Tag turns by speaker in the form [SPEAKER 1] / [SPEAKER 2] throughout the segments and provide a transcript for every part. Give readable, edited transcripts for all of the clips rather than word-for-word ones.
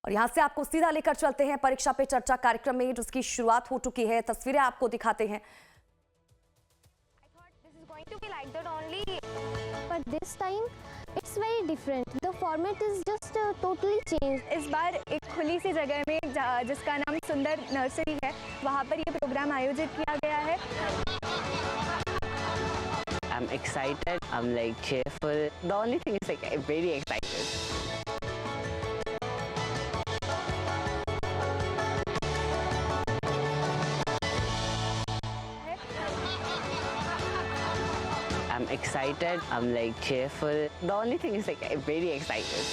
[SPEAKER 1] और यहाँ से आपको सीधा लेकर चलते हैं परीक्षा पे चर्चा कार्यक्रम में, जिसकी शुरुआत हो चुकी है। तस्वीरें आपको दिखाते हैं।
[SPEAKER 2] But this time it's very different. The format is just totally changed.
[SPEAKER 3] इस बार एक खुली सी जगह में जिसका नाम सुंदर नर्सरी है, वहाँ पर ये प्रोग्राम आयोजित किया गया है।
[SPEAKER 4] I'm excited. I'm like cheerful. The only thing is like I'm very excited. I'm excited. I'm like cheerful. The only thing is like I'm very excited.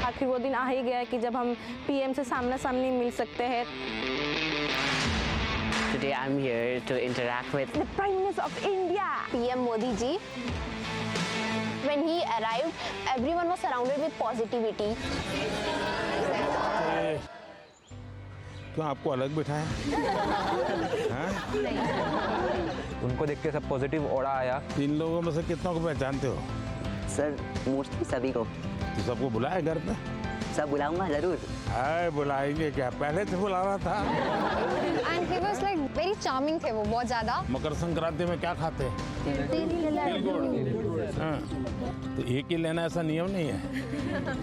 [SPEAKER 5] आखिर वो दिन आ ही गया कि जब हम पीएम से सामना सामनी मिल सकते हैं।
[SPEAKER 4] Today I'm here to interact with
[SPEAKER 5] The Prime Minister of India,
[SPEAKER 2] PM Modi ji. When he arrived, everyone was surrounded with positivity.
[SPEAKER 6] क्यों आपको अलग बिठाया?
[SPEAKER 7] उनको देख के सब पॉजिटिव ऑरा आया।
[SPEAKER 6] 3 लोगों में से कितनों को पहचानते हो?
[SPEAKER 4] सर मोस्टली सभी को।
[SPEAKER 6] तो सबको बुलाया घर पे?
[SPEAKER 4] सब बुलाऊंगा जरूर।
[SPEAKER 6] हाय बुलाएंगे क्या, पहले से बुलाना था।
[SPEAKER 2] And he was like very charming थे वो, बहुत ज़्यादा।
[SPEAKER 6] मकर संक्रांति में क्या खाते हैं? तिल गुड़। हाँ, तो एक ही लेना ऐसा नियम नहीं है।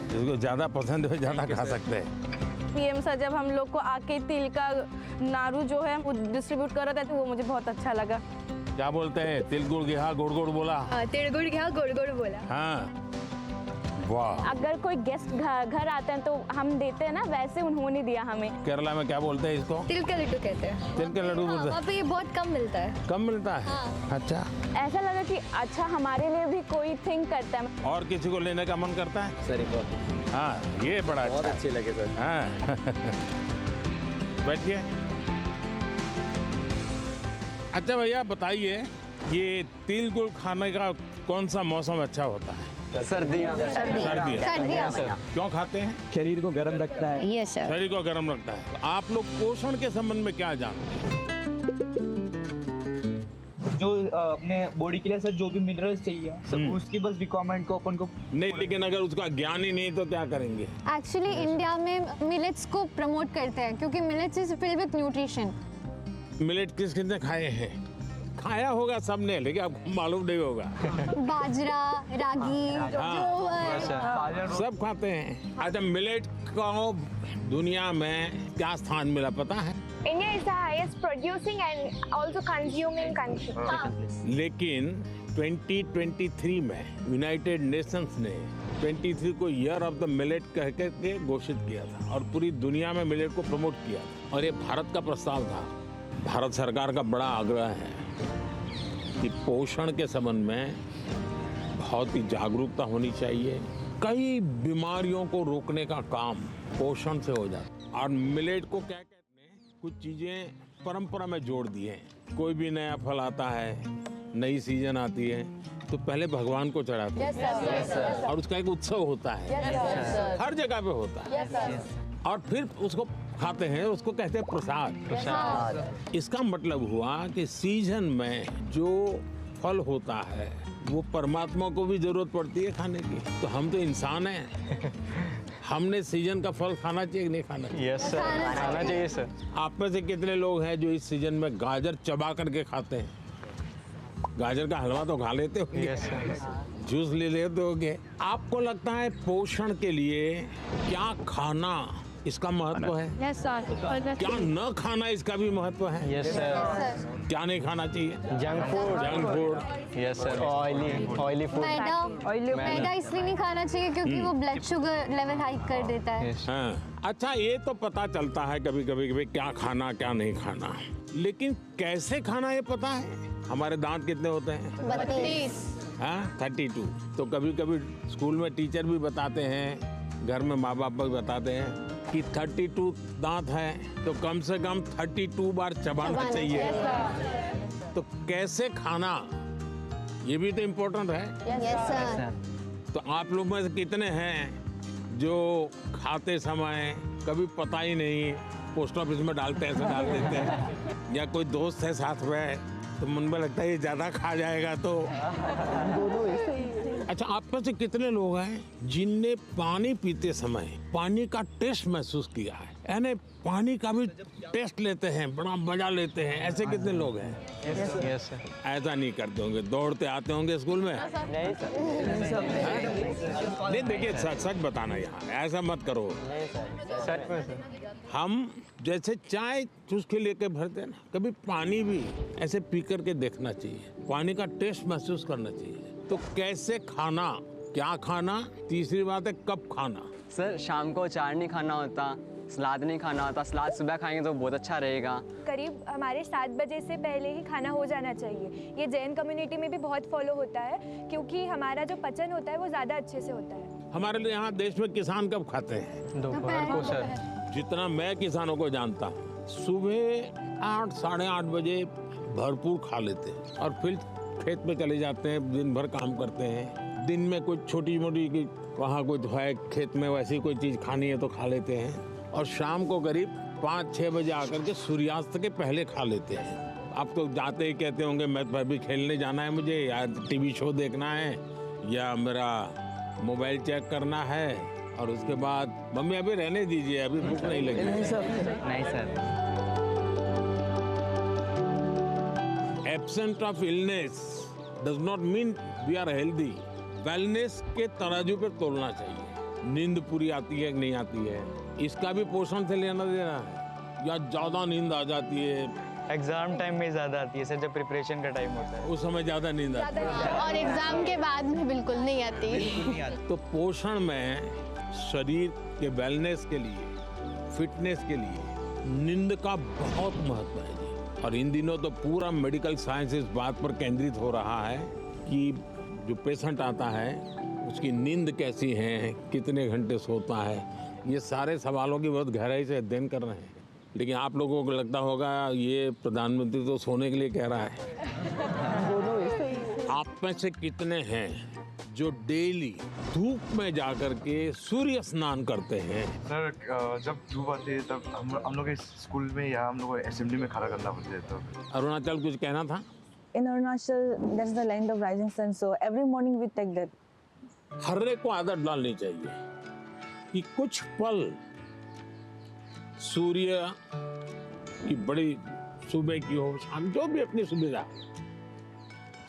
[SPEAKER 6] जिसको ज़्यादा पसंद हो ज़्यादा खा सकते हैं।
[SPEAKER 5] पीएम सर जब हम लोग को आके तिल का नारू जो है वो डिस्ट्रीब्यूट कर रहे थे, वो मुझे बहुत अच्छा लगा।
[SPEAKER 6] क्या बोलते हैं? तिल गुड़ गया गुड़ गुड़ बोला।
[SPEAKER 3] तिल गुड़ गया गुड़ गुड़ बोला।
[SPEAKER 6] हाँ, वाह।
[SPEAKER 5] अगर कोई गेस्ट घर आते हैं तो हम देते हैं ना, वैसे उन्होंने दिया हमें।
[SPEAKER 6] केरला में क्या बोलते हैं इसको?
[SPEAKER 3] तिल का लड्डू कहते हैं।
[SPEAKER 6] तिल के लड्डू बोलते हैं।
[SPEAKER 3] वहाँ पे ये बहुत कम मिलता है।
[SPEAKER 6] कम मिलता है? अच्छा।
[SPEAKER 5] ऐसा लगा कि अच्छा हमारे लिए भी कोई थिंक करता है।
[SPEAKER 6] और किसी को लेने का मन करता है?
[SPEAKER 7] सर
[SPEAKER 6] हाँ, ये बड़ा
[SPEAKER 7] बहुत
[SPEAKER 6] अच्छा।
[SPEAKER 7] अच्छे लगे सर।
[SPEAKER 6] हाँ। बैठिए। अच्छा भैया बताइए, ये तिल गुड़ खाने का कौन सा मौसम अच्छा होता है?
[SPEAKER 7] सर्दियाँ।
[SPEAKER 6] सर्दियाँ। क्यों खाते हैं?
[SPEAKER 7] शरीर को गर्म रखता है।
[SPEAKER 2] Yes sir.
[SPEAKER 6] शरीर को गर्म रखता है। तो आप लोग पोषण के संबंध में क्या जानते हैं?
[SPEAKER 8] जो अपने बॉडी के लिए सर जो भी मिनरल्स चाहिए सब उसकी बस रिक्वायरमेंट को अपन को
[SPEAKER 6] नहीं, लेकिन अगर उसका ज्ञान ही नहीं तो क्या करेंगे?
[SPEAKER 2] Actually इंडिया में मिलेट्स को प्रमोट करते हैं क्योंकि millets is filled with nutrition.
[SPEAKER 6] Millet किस किसने खाए हैं? खाया होगा सबने, लेकिन आपको मालूम नहीं होगा।
[SPEAKER 2] बाजरा, रागी,
[SPEAKER 6] हाँ, सब खाते हैं। अच्छा, मिलेट को दुनिया में क्या स्थान मिला पता है?
[SPEAKER 3] India is the highest producing and also consuming country.
[SPEAKER 6] लेकिन 2023 में यूनाइटेड नेशंस ने 23 को ईयर ऑफ द मिलेट कह के घोषित किया था और पूरी दुनिया में मिलेट को प्रमोट किया था। और ये भारत का प्रस्ताव था। भारत सरकार का बड़ा आग्रह है कि पोषण के संबंध में बहुत ही जागरूकता होनी चाहिए। कई बीमारियों को रोकने का काम पोषण से हो जाता है। और मिलेट को क्या कहते हैं, कुछ चीजें परंपरा में जोड़ दी हैं। कोई भी नया फल आता है, नई सीजन आती है, तो पहले भगवान को चढ़ाते हैं और उसका एक उत्सव होता है। हर जगह पे होता है। और फिर उसको खाते हैं, उसको कहते हैं प्रसाद। इसका मतलब हुआ कि सीजन में जो फल होता है वो परमात्मा को भी जरूरत पड़ती है खाने की। तो हम तो इंसान हैं, हमने सीजन का फल खाना चाहिए कि नहीं खाना चाहिए?
[SPEAKER 7] यस सर, खाना चाहिए सर।
[SPEAKER 6] आप में से कितने लोग हैं जो इस सीजन में गाजर चबा करके खाते हैं? गाजर का हलवा तो खा लेते होंगे।
[SPEAKER 7] Yes sir.
[SPEAKER 6] जूस ले लेते होंगे। आपको लगता है पोषण के लिए क्या खाना इसका महत्व है?
[SPEAKER 5] Yes sir.
[SPEAKER 6] क्या न खाना इसका भी महत्व है?
[SPEAKER 7] Yes sir.
[SPEAKER 6] क्या नहीं खाना चाहिए?
[SPEAKER 7] Junk food. Yes sir. Oily food.
[SPEAKER 2] मैदा इसलिए नहीं खाना चाहिए क्योंकि वो ब्लड शुगर लेवल हाई कर देता है।
[SPEAKER 6] हाँ, अच्छा ये तो पता चलता है कभी कभी कि भाई क्या खाना क्या नहीं खाना, लेकिन कैसे खाना ये पता है? हमारे दांत कितने होते हैं?
[SPEAKER 2] 32।
[SPEAKER 6] हाँ, 32। तो कभी कभी स्कूल में टीचर भी बताते हैं, घर में माँ बाप भी बताते हैं कि 32 दांत है तो कम से कम 32 बार चबाना चाहिए। तो कैसे खाना, ये भी तो इम्पोर्टेंट है।
[SPEAKER 2] Yes sir.
[SPEAKER 6] तो आप लोग में से कितने हैं जो खाते समय कभी पता ही नहीं, पोस्ट ऑफिस में डालते हैं ऐसे डाल देते हैं, या कोई दोस्त है साथ में तो मन में लगता है ये ज़्यादा खा जाएगा तो। अच्छा, आप में से कितने लोग हैं जिनने पानी पीते समय पानी का टेस्ट महसूस किया है, यानी पानी का भी टेस्ट लेते हैं, बड़ा मजा लेते हैं, ऐसे कितने लोग हैं?
[SPEAKER 7] Yes sir.
[SPEAKER 6] ऐसा नहीं करते होंगे, दौड़ते आते होंगे स्कूल में?
[SPEAKER 7] नहीं सर।
[SPEAKER 6] नहीं, देखिए सच बताना, यहाँ ऐसा मत करो।
[SPEAKER 7] सच में सर।
[SPEAKER 6] हम जैसे चाय चुस्की लेके भरते हैं ना, कभी पानी भी ऐसे पी करके देखना चाहिए, पानी का टेस्ट महसूस करना चाहिए। तो कैसे खाना, क्या खाना, तीसरी बात है कब खाना।
[SPEAKER 9] सर शाम को अचार नहीं खाना होता, सलाद नहीं खाना होता, सलाद सुबह खाएंगे तो बहुत अच्छा रहेगा।
[SPEAKER 3] करीब हमारे 7 बजे से पहले ही खाना हो जाना चाहिए। ये जैन कम्युनिटी में भी बहुत फॉलो होता है, क्योंकि हमारा जो पचन होता है वो ज़्यादा अच्छे से होता है।
[SPEAKER 6] हमारे लिए यहाँ देश में किसान कब खाते हैं?
[SPEAKER 7] दोपहर को सर।
[SPEAKER 6] जितना मैं किसानों को जानता हूँ, सुबह 8 साढ़े 8 बजे भरपूर खा लेते हैं और फिर खेत में चले जाते हैं, दिन भर काम करते हैं। दिन में कुछ छोटी मोटी वहाँ कुछ है खेत में, वैसी कोई चीज़ खानी है तो खा लेते हैं, और शाम को करीब 5-6 बजे आकर के सूर्यास्त के पहले खा लेते हैं। आप तो जाते ही कहते होंगे मैं तो अभी खेलने जाना है मुझे, या टीवी शो देखना है, या मेरा मोबाइल चेक करना है, और उसके बाद मम्मी अभी रहने दीजिए, अभी भूख नहीं लगी।
[SPEAKER 9] नहीं sir.
[SPEAKER 6] Absent of illness does not mean we are healthy. Wellness के तराजू पे तोलना चाहिए। नींद पूरी आती है कि नहीं आती है, इसका भी पोषण से लेना देना है, या ज्यादा नींद आ जाती है?
[SPEAKER 7] एग्जाम टाइम में ज़्यादा आती है सर, जब प्रिपरेशन का टाइम होता है
[SPEAKER 6] उस समय ज्यादा नींद आती है,
[SPEAKER 2] और एग्जाम के बाद में बिल्कुल नहीं आती।
[SPEAKER 6] तो पोषण में शरीर के वेलनेस के लिए, फिटनेस के लिए नींद का बहुत महत्व है जी। और इन दिनों तो पूरा मेडिकल साइंस इस बात पर केंद्रित हो रहा है कि जो पेशेंट आता है उसकी नींद कैसी है, कितने घंटे सोता है, ये सारे सवालों की बहुत गहराई से अध्ययन कर रहे हैं। लेकिन आप लोगों को लगता होगा ये प्रधानमंत्री तो सोने के लिए कह रहा है। आप में से कितने हैं जो डेली धूप में जाकर के सूर्य स्नान करते हैं?
[SPEAKER 10] सर जब धूप आती है तब हम लोग स्कूल में या हम लोग असेंबली में खड़ा करना पड़ता है। तो
[SPEAKER 6] अरुणाचल कुछ कहना था?
[SPEAKER 11] In Arunachal, that's the land of rising sun. So every morning we take that.
[SPEAKER 6] हर एक को आदत डालनी चाहिए कि कुछ पल सूर्य की बड़ी सुबह की हो, शाम, जो भी अपनी सुविधा,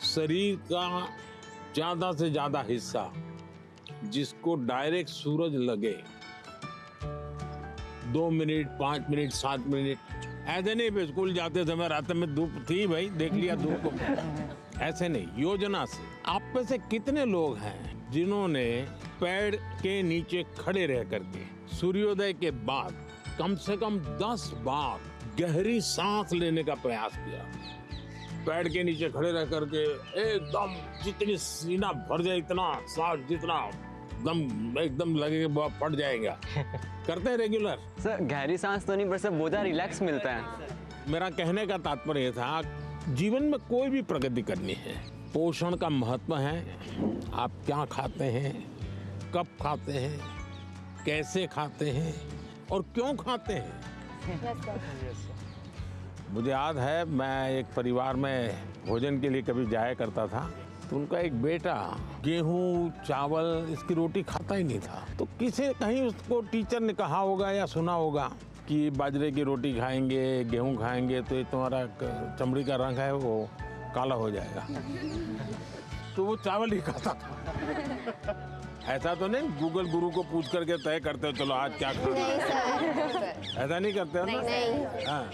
[SPEAKER 6] शरीर का ज्यादा से ज्यादा हिस्सा जिसको डायरेक्ट सूरज लगे, 2 मिनट 5 मिनट 7 मिनट, ऐसे नहीं स्कूल जाते समय रात में धूप थी भाई देख लिया धूप को, ऐसे नहीं, योजना से। आप में से कितने लोग हैं जिन्होंने पेड़ के नीचे खड़े रह करके सूर्योदय के बाद कम से कम 10 बार गहरी सांस लेने का प्रयास किया? पेड़ के नीचे खड़े रह करके एकदम जितनी सीना भर जाए, इतना सांस जितना दम एकदम लगे कि फट जाएगा, करते हैं रेगुलर?
[SPEAKER 9] सर गहरी सांस तो नहीं, पर सर बहुत रिलैक्स मिलता है।
[SPEAKER 6] मेरा कहने का तात्पर्य था, जीवन में कोई भी प्रगति करनी है, पोषण का महत्व है। आप क्या खाते हैं, कब खाते हैं, कैसे खाते हैं और क्यों खाते हैं? मुझे याद है मैं एक परिवार में भोजन के लिए कभी जाया करता था, तो उनका एक बेटा गेहूं चावल इसकी रोटी खाता ही नहीं था। तो किसी कहीं उसको टीचर ने कहा होगा या सुना होगा कि बाजरे की रोटी खाएंगे, गेहूं खाएंगे तो ये तुम्हारा चमड़ी का रंग है वो काला हो जाएगा। तो वो चावल ही खाता था। ऐसा तो नहीं गूगल गुरु को पूछ करके तय करते हो चलो आज क्या खाना है, ऐसा नहीं करते हो ना?
[SPEAKER 2] नहीं।
[SPEAKER 6] हाँ।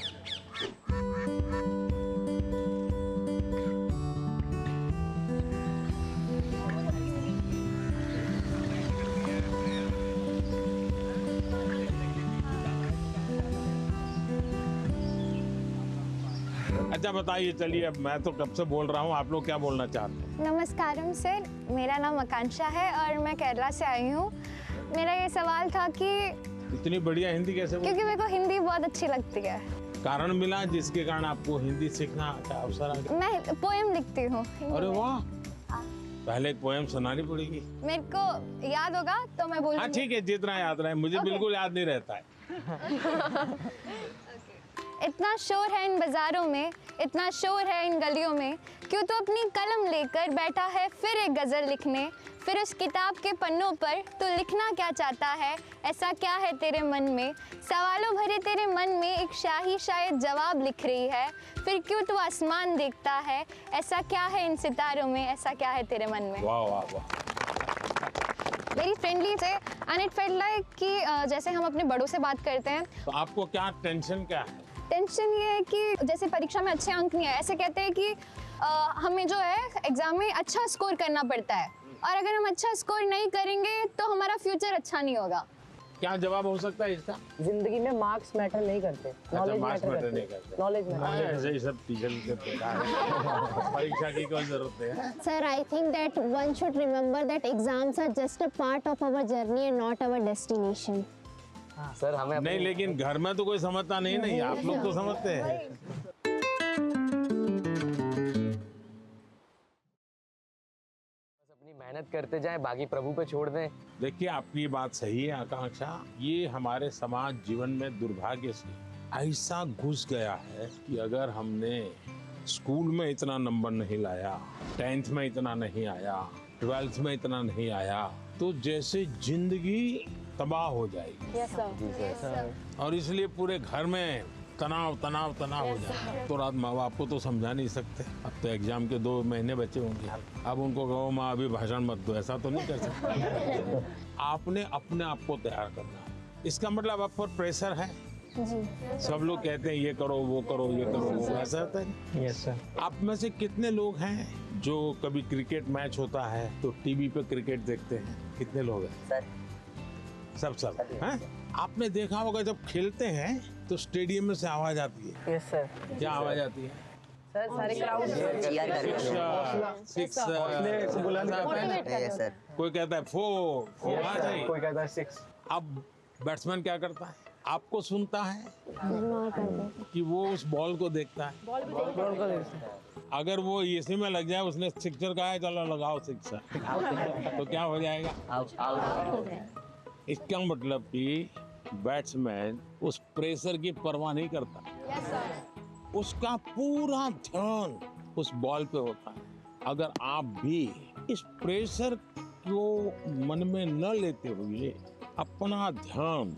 [SPEAKER 6] अच्छा बताइए, चलिए अब मैं तो कब से बोल रहा हूँ, आप लोग क्या बोलना चाहते हैं?
[SPEAKER 3] नमस्कारम सर, मेरा नाम आकांक्षा है और मैं केरला से आई हूँ। मेरा ये सवाल था कि
[SPEAKER 6] इतनी बढ़िया हिंदी कैसे बोलते?
[SPEAKER 3] क्योंकि मेरे को हिंदी बहुत अच्छी लगती है।
[SPEAKER 6] कारण मिला जिसके कारण आपको हिंदी सीखना का अवसर आ गया?
[SPEAKER 3] मैं पोएम लिखती हूँ।
[SPEAKER 6] अरे वाह, पहले एक पोएम सुनानी पड़ेगी।
[SPEAKER 2] मेरे को याद होगा तो मैं बोलूंगी।
[SPEAKER 6] हाँ ठीक है, जितना याद रहे, मुझे बिल्कुल याद नहीं रहता है।
[SPEAKER 2] इतना शोर है इन बाजारों में, इतना शोर है इन गलियों में, क्यों तो अपनी कलम लेकर बैठा है फिर एक गज़ल लिखने। फिर उस किताब के पन्नों पर तू लिखना क्या चाहता है, ऐसा क्या है तेरे मन में। सवालों भरे तेरे मन में एक शाही शायद जवाब लिख रही है। फिर क्यों तू आसमान देखता है, ऐसा क्या है इन सितारों में, ऐसा क्या है तेरे मन में।
[SPEAKER 6] वाह वाह वाह।
[SPEAKER 2] वेरी फ्रेंडली थे एंड इट फेल्ट लाइक कि जैसे हम अपने बड़ों से बात करते हैं।
[SPEAKER 6] तो आपको क्या टेंशन क्या है?
[SPEAKER 2] टेंशन ये है कि जैसे परीक्षा में अच्छे अंक नहीं आए, ऐसे कहते हैं कि हमें जो है एग्जाम में अच्छा स्कोर करना पड़ता है, और अगर हम अच्छा स्कोर नहीं करेंगे तो हमारा फ्यूचर अच्छा नहीं होगा।
[SPEAKER 6] क्या जवाब हो सकता है इसका?
[SPEAKER 5] जिंदगी में मार्क्स मैटर नहीं करते, नॉलेज मैटर
[SPEAKER 6] नहीं करते।
[SPEAKER 5] Knowledge matter.
[SPEAKER 6] ऐसे ही सब टीचर परीक्षा की कोई जरूरत है?
[SPEAKER 2] Sir, I think that one should remember that exams are just a part of our journey and not our destination.
[SPEAKER 9] Sir हमें
[SPEAKER 6] नहीं, लेकिन घर में तो कोई समझता नहीं, आप लोग तो समझते हैं।
[SPEAKER 9] अपनी मेहनत करते जाएं, बाकी प्रभु पे छोड़ दें।
[SPEAKER 6] देखिए, आपकी बात सही है आकांक्षा। ये हमारे समाज जीवन में दुर्भाग्य से ऐसा घुस गया है कि अगर हमने स्कूल में इतना नंबर नहीं लाया, 10th में इतना नहीं आया, 12th में इतना नहीं आया, तो जैसे जिंदगी तबाह हो जाएगी।
[SPEAKER 5] Yes sir.
[SPEAKER 6] और इसलिए पूरे घर में तनाव तनाव तनाव हो जाता है। तो रात माँ बाप को तो समझा नहीं सकते। अब तो एग्जाम के 2 महीने बचे होंगे, अब उनको कहो माँ अभी भाषण मत दो, ऐसा तो नहीं कर सकते। आपने अपने आप को तैयार करना है। इसका मतलब आप पर प्रेशर है। सब लोग कहते हैं ये करो वो करो ये करो वो, ऐसा होता है।
[SPEAKER 7] Yes sir.
[SPEAKER 6] आप में से कितने लोग हैं जो कभी क्रिकेट मैच होता है तो टीवी पे क्रिकेट देखते हैं? कितने लोग हैं?
[SPEAKER 4] सर
[SPEAKER 6] सब हैं? आपने देखा होगा जब खेलते हैं तो स्टेडियम में से आवाज आती है।
[SPEAKER 5] Yes sir.
[SPEAKER 6] क्या आवाज आती है?
[SPEAKER 5] सर सारे क्राउड
[SPEAKER 4] चीयर कर
[SPEAKER 6] सिक्स,
[SPEAKER 4] यस सर।
[SPEAKER 6] कोई कहता है 4,
[SPEAKER 7] कोई कहता है 6।
[SPEAKER 6] अब बैट्समैन क्या करता है? आपको सुनता है कि वो उस बॉल को देखता है? अगर वो इसी में लग जाए, उसने सिक्सर कहा है चलो लगाओ सिक्सर, तो क्या हो जाएगा? इसका मतलब कि बैट्समैन उस प्रेशर की परवाह नहीं करता। उसका पूरा ध्यान उस बॉल पे होता है। अगर आप भी इस प्रेशर को मन में न लेते हुए अपना ध्यान,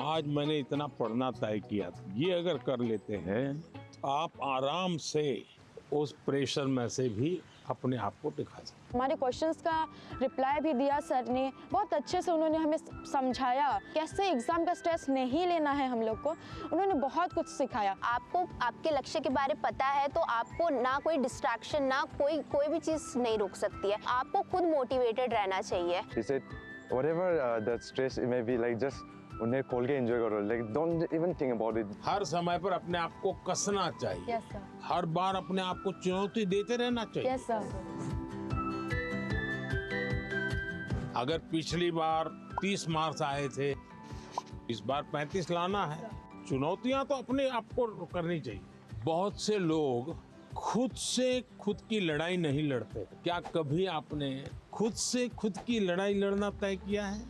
[SPEAKER 6] आज मैंने इतना पढ़ना तय किया, ये अगर कर लेते हैं तो आप आराम से उस प्रेशर में से भी अपने आप को दिखा सकते।
[SPEAKER 5] हमारे क्वेश्चंस का रिप्लाई भी दिया सर ने, बहुत अच्छे से उन्होंने हमें समझाया कैसे एग्जाम का स्ट्रेस नहीं लेना है हम लोग को। उन्होंने बहुत कुछ सिखाया।
[SPEAKER 2] आपको आपके लक्ष्य के बारे में पता है तो आपको ना कोई डिस्ट्रैक्शन, ना कोई भी चीज़ नहीं रोक सकती है। आपको खुद मोटिवेटेड रहना चाहिए।
[SPEAKER 10] She said, whatever that stress it may be, like just उन्हें खोल के एंजॉय करो, like don't even think about it.
[SPEAKER 6] हर समय पर अपने आप को कसना चाहिए।
[SPEAKER 5] Yes sir.
[SPEAKER 6] हर बार अपने आप को चुनौती देते रहना चाहिए।
[SPEAKER 5] Yes sir.
[SPEAKER 6] अगर पिछली बार 30 मार्क्स आए थे, इस बार 35 लाना है। चुनौतियां तो अपने आप को करनी चाहिए। बहुत से लोग खुद से खुद की लड़ाई नहीं लड़ते। क्या कभी आपने खुद से खुद की लड़ाई लड़ना तय किया है?